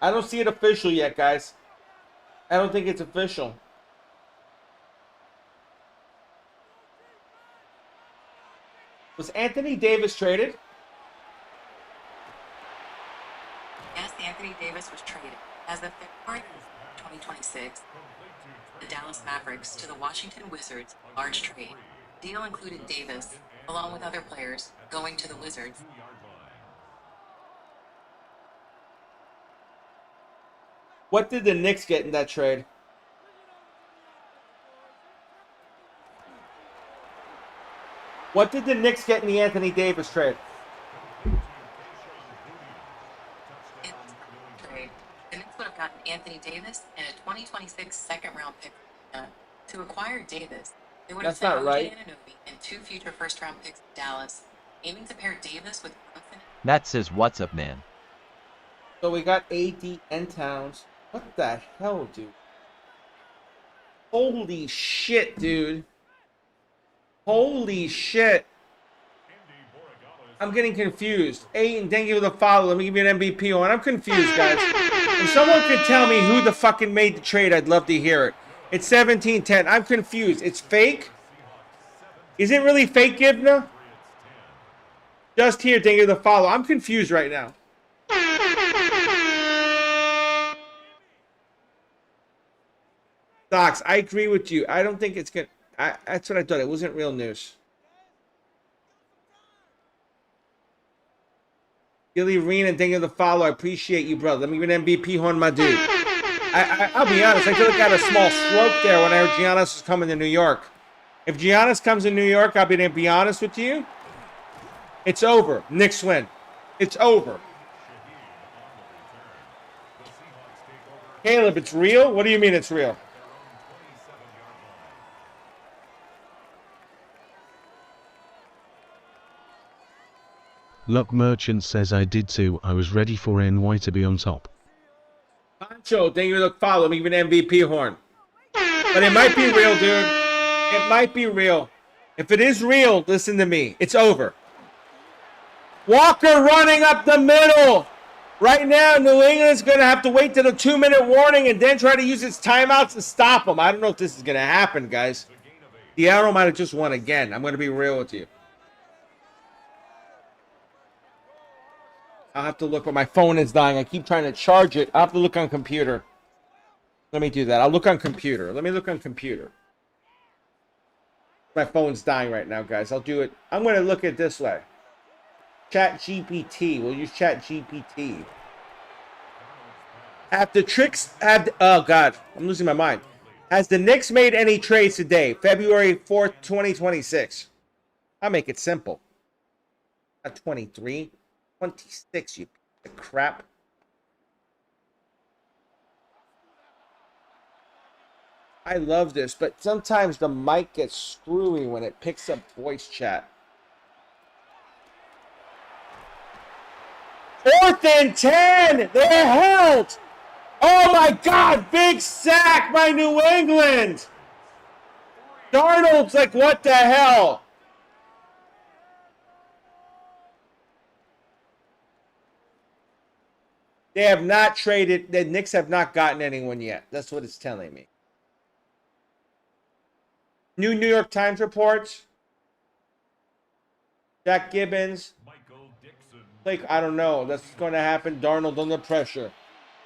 I don't see it official yet, guys. I don't think it's official. Was Anthony Davis traded? Yes, Anthony Davis was traded as of February 2026. The Dallas Mavericks to the Washington Wizards, large trade. Deal included Davis, along with other players, going to the Wizards. What did the Knicks get in that trade? What did the Knicks get in the Anthony Davis trade? The Knicks would have gotten Anthony Davis and a 2026 second-round pick to acquire Davis. They would have sent OJ Anunoby and 2 future first-round picks to Dallas, aiming to pair Davis with Brunson. Matt says, "What's up, man?" So we got AD and Towns. What the hell, dude? Holy shit, dude. Holy shit. I'm getting confused. Aiden, thank you for the follow. Let me give you an MVP on. I'm confused, guys. If someone could tell me who the fucking made the trade, I'd love to hear it. It's 17-10. I'm confused. It's fake? Is it really fake, Gibna? Just here, thank you for the follow. I'm confused right now. Docs, I agree with you. I don't think it's good. That's what I thought. It wasn't real news. Gilly Reen, and thank you for the follow. I appreciate you, brother. Let me give an MVP on my dude. I'll be honest. I feel like I got a small stroke there when I heard Giannis was coming to New York. If Giannis comes to New York, I'll be honest with you. It's over. Knicks win. It's over. Caleb, it's real? What do you mean it's real? Luck Merchant says I did too. I was ready for NY to be on top. Pancho, thank you for the follow. Let me give an MVP horn. But it might be real, dude. It might be real. If it is real, listen to me. It's over. Walker running up the middle. Right now, New England's going to have to wait till the 2-minute warning and then try to use its timeouts to stop them. I don't know if this is going to happen, guys. Seattle might have just won again. I'm going to be real with you. I'll have to look, but my phone is dying. I keep trying to charge it. I'll have to look on computer. Let me do that. I'll look on computer. Let me look on computer. My phone's dying right now, guys. I'll do it. I'm going to look at it this way. Chat GPT. We'll use Chat GPT. Oh, God. I'm losing my mind. Has the Knicks made any trades today? February 4th, 2026. I'll make it simple. Not 23. 26, you piece of crap. I love this, but sometimes the mic gets screwy when it picks up voice chat. 4th and 10! They're held! Oh my God! Big sack by New England! Darnold's like, what the hell? They have not traded. The Knicks have not gotten anyone yet. That's what it's telling me. New York Times reports. Jack Gibbons. Like, I don't know. That's what's going to happen. Darnold under pressure.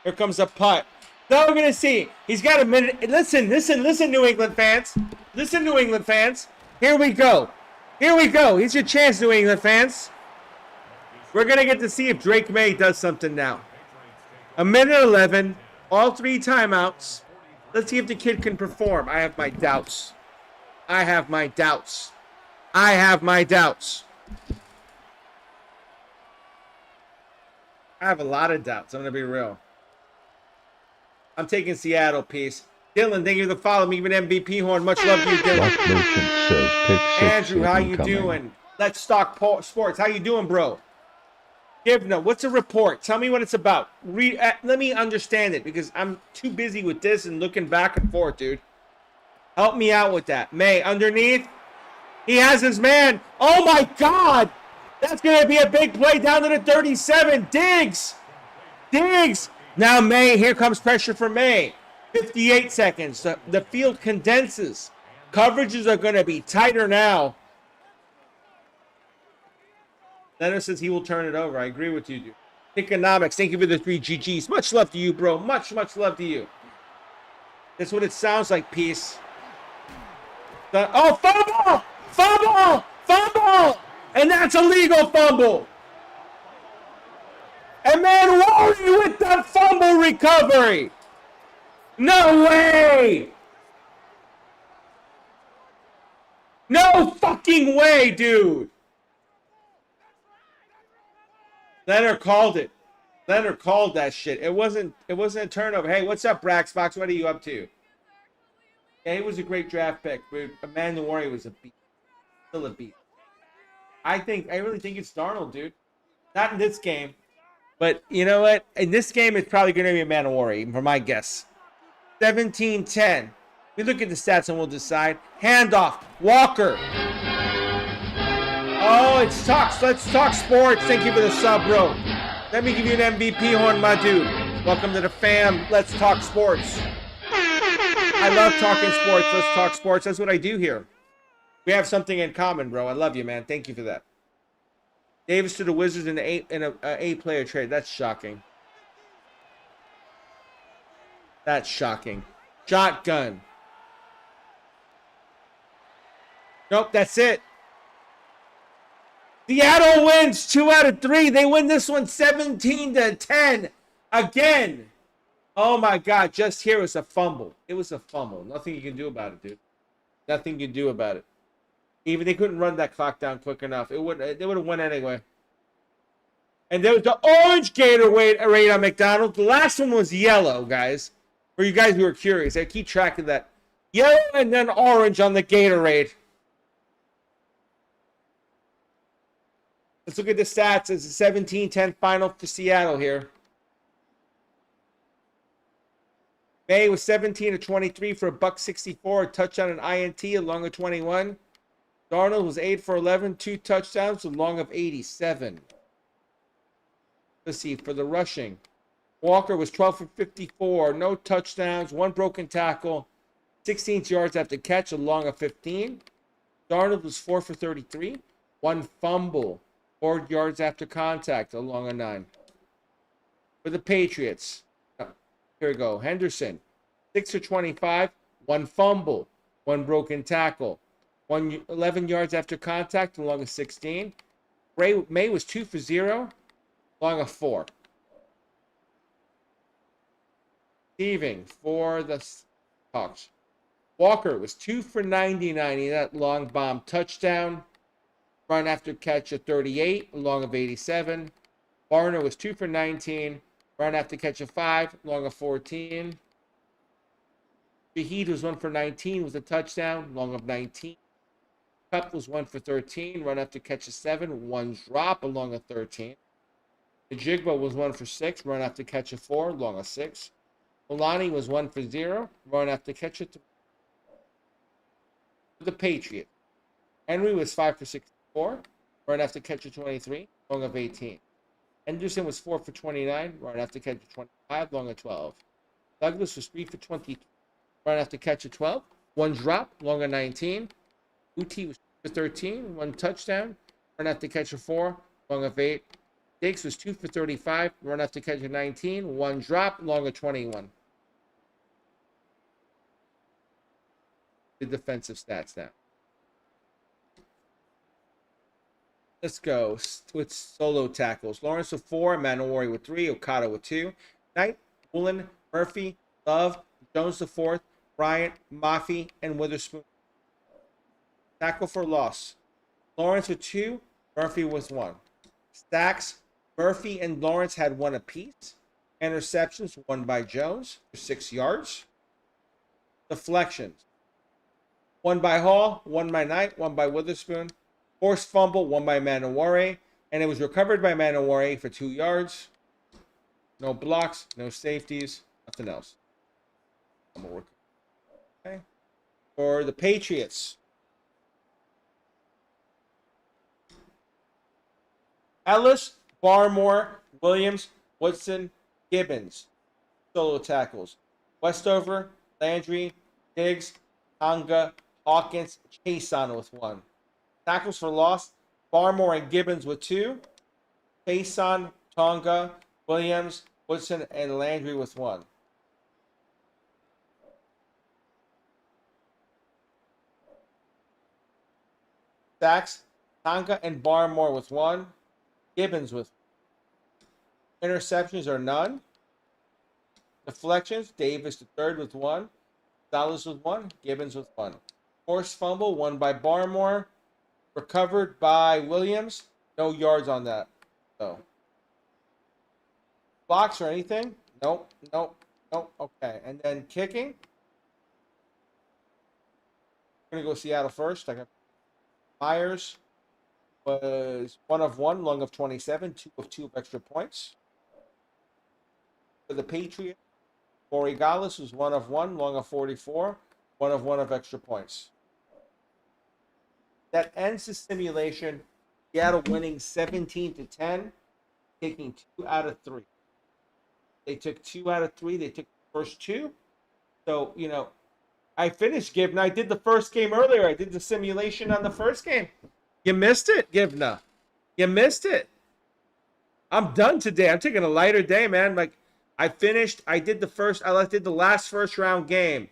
Here comes a putt. Now we're going to see. He's got a minute. Listen, New England fans. Listen, New England fans. Here we go. Here we go. Here's your chance, New England fans. We're going to get to see if Drake May does something now. A minute 11, all 3 timeouts. Let's see if the kid can perform. I have my doubts. I have my doubts. I have my doubts. I have a lot of doubts. I'm going to be real. I'm taking Seattle, peace. Dylan, thank you for the follow. Me even MVP horn. Much love to you, Dylan. Black Merchant says pick 6. Andrew, how you doing? Let's talk sports. How you doing, bro? Givna, what's a report? Tell me what it's about. Let me understand it because I'm too busy with this and looking back and forth, dude. Help me out with that. May, underneath. He has his man. Oh, my God. That's going to be a big play down to the 37. Diggs. Diggs. Now May, here comes pressure for May. 58 seconds. The field condenses. Coverages are going to be tighter now. Leonard says he will turn it over. I agree with you, dude. Economics, thank you for the 3 GGs. Much love to you, bro. Much love to you. That's what it sounds like, peace. Oh, fumble! Fumble! Fumble! And that's a legal fumble. And man, Rory with the fumble recovery. No way! No fucking way, dude. Leonard called it. Leonard called that shit. It wasn't a turnover. Hey, what's up, Braxbox? What are you up to? Yeah, he was a great draft pick, but Amanda Warrior was a beast. Still a beast. I really think it's Darnold, dude. Not in this game. But you know what? In this game, it's probably going to be Amanda Warrior, for my guess. 17-10. We look at the stats and we'll decide. Handoff. Walker. Oh, it's talks. Let's talk sports. Thank you for the sub, bro. Let me give you an MVP horn, my dude. Welcome to the fam. Let's talk sports. I love talking sports. Let's talk sports. That's what I do here. We have something in common, bro. I love you, man. Thank you for that. Davis to the Wizards in an eight-player trade. That's shocking. That's shocking. Shotgun. Nope, that's it. Seattle wins 2 out of 3. They win this one 17-10 again. Oh my God! Just here was a fumble. It was a fumble. Nothing you can do about it, dude. Nothing you can do about it. Even they couldn't run that clock down quick enough. They would have won anyway. And there was the orange Gatorade on McDonald's. The last one was yellow, guys. For you guys who are curious, I keep track of that. Yellow and then orange on the Gatorade. Let's look at the stats. It's a 17-10 final for Seattle here. May was 17 of 23 for a $164, a touchdown and INT along of 21. Darnold was 8 for 11, 2 touchdowns along of 87. Let's see, for the rushing. Walker was 12 for 54, no touchdowns, 1 broken tackle, 16 yards after catch along of 15. Darnold was 4 for 33, 1 fumble, 4 yards after contact along a 9. For the Patriots, here we go. Henderson, 6 for 25, 1 fumble, 1 broken tackle, 11 yards after contact, along of 16. May was 2 for 0, long of 4. Receiving for the Hawks. Walker was 2 for 99. That long bomb touchdown. Run after catch of 38, long of 87. Barner was 2 for 19. Run after catch of 5, long of 14. Shaheed was 1 for 19 with a touchdown, long of 19. Cup was 1 for 13. Run after catch of 7, 1 drop, along of 13. Najigba was 1 for 6. Run after catch of 4, long of 6. Milani was 1 for 0. Run after catch of 3. For the Patriots, Henry was 5 for 64. Run after catch of 23, long of 18. Henderson was 4 for 29. Run after catch of 25, long of 12. Douglas was 3 for 22. Run after catch of 12, 1 drop, long of 19. Uti was 2 for 13, 1 touchdown. Run after catch of 4, long of 8. Diggs was 2 for 35. Run after catch of 19, 1 drop, long of 21. The defensive stats now. Let's go with solo tackles. Lawrence with 4, Manowari with 3, Okada with 2. Knight, Woolen, Murphy, Love, Jones the 4th, Bryant, Mafi, and Witherspoon. Tackle for loss. Lawrence with 2, Murphy with 1. Stacks, Murphy and Lawrence had 1 apiece. Interceptions, 1 by Jones for 6 yards. Deflections. 1 by Hall, 1 by Knight, 1 by Witherspoon. Forced fumble, 1 by Manowari, and it was recovered by Manowari for 2 yards. No blocks, no safeties, nothing else. Okay. For the Patriots, Ellis, Barmore, Williams, Woodson, Gibbons. Solo tackles. Westover, Landry, Diggs, Tonga, Hawkins, Chason with 1. Tackles for loss, Barmore and Gibbons with 2. Chason, Tonga, Williams, Woodson, and Landry with 1. Sacks, Tonga and Barmore with 1. Gibbons with 1. Interceptions are none. Deflections, Davis the 3rd with 1. Dallas with 1. Gibbons with 1. Forced fumble, 1 by Barmore. Recovered by Williams. No yards on that. So. Blocks or anything? Nope. Okay. And then kicking. I'm going to go Seattle first. I got Myers was 1 of 1, long of 27, 2 of 2 of extra points. For the Patriots, Corey Gallis was 1 of 1, long of 44, 1 of 1 of extra points. That ends the simulation. Seattle winning 17-10, taking 2 out of 3. They took 2 out of 3. They took the first 2. So, I finished, Givna. I did the first game earlier. I did the simulation on the first game. You missed it, Givna. You missed it. I'm done today. I'm taking a lighter day, man. Like, I finished. I did the last first round game.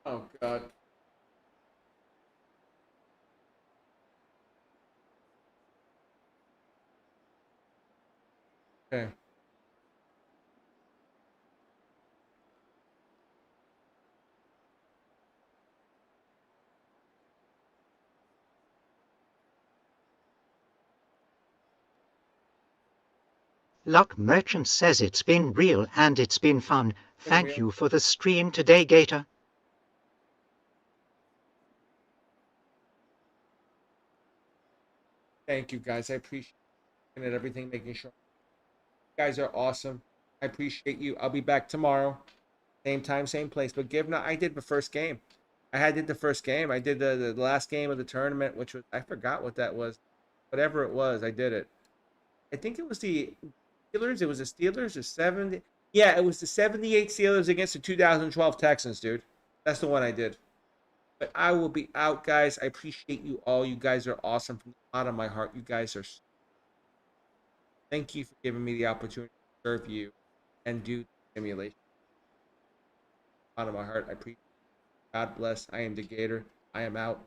Oh, God. Okay. Luck Merchant says it's been real and it's been fun. Thank you for the stream today, Gator. Thank you, guys. I appreciate everything, making sure. You guys are awesome. I appreciate you. I'll be back tomorrow. Same time, same place. But I did the first game. I did the first game. I did the last game of the tournament, which was, I forgot what that was. Whatever it was, I did it. I think it was the Steelers. It was the Steelers, the 70. Yeah, it was the 78 Steelers against the 2012 Texans, dude. That's the one I did. But I will be out, guys. I appreciate you all. You guys are awesome from the bottom of my heart. You guys are. Thank you for giving me the opportunity to serve you and do the simulation. Out of my heart, I appreciate it. God bless. I am the Gator. I am out.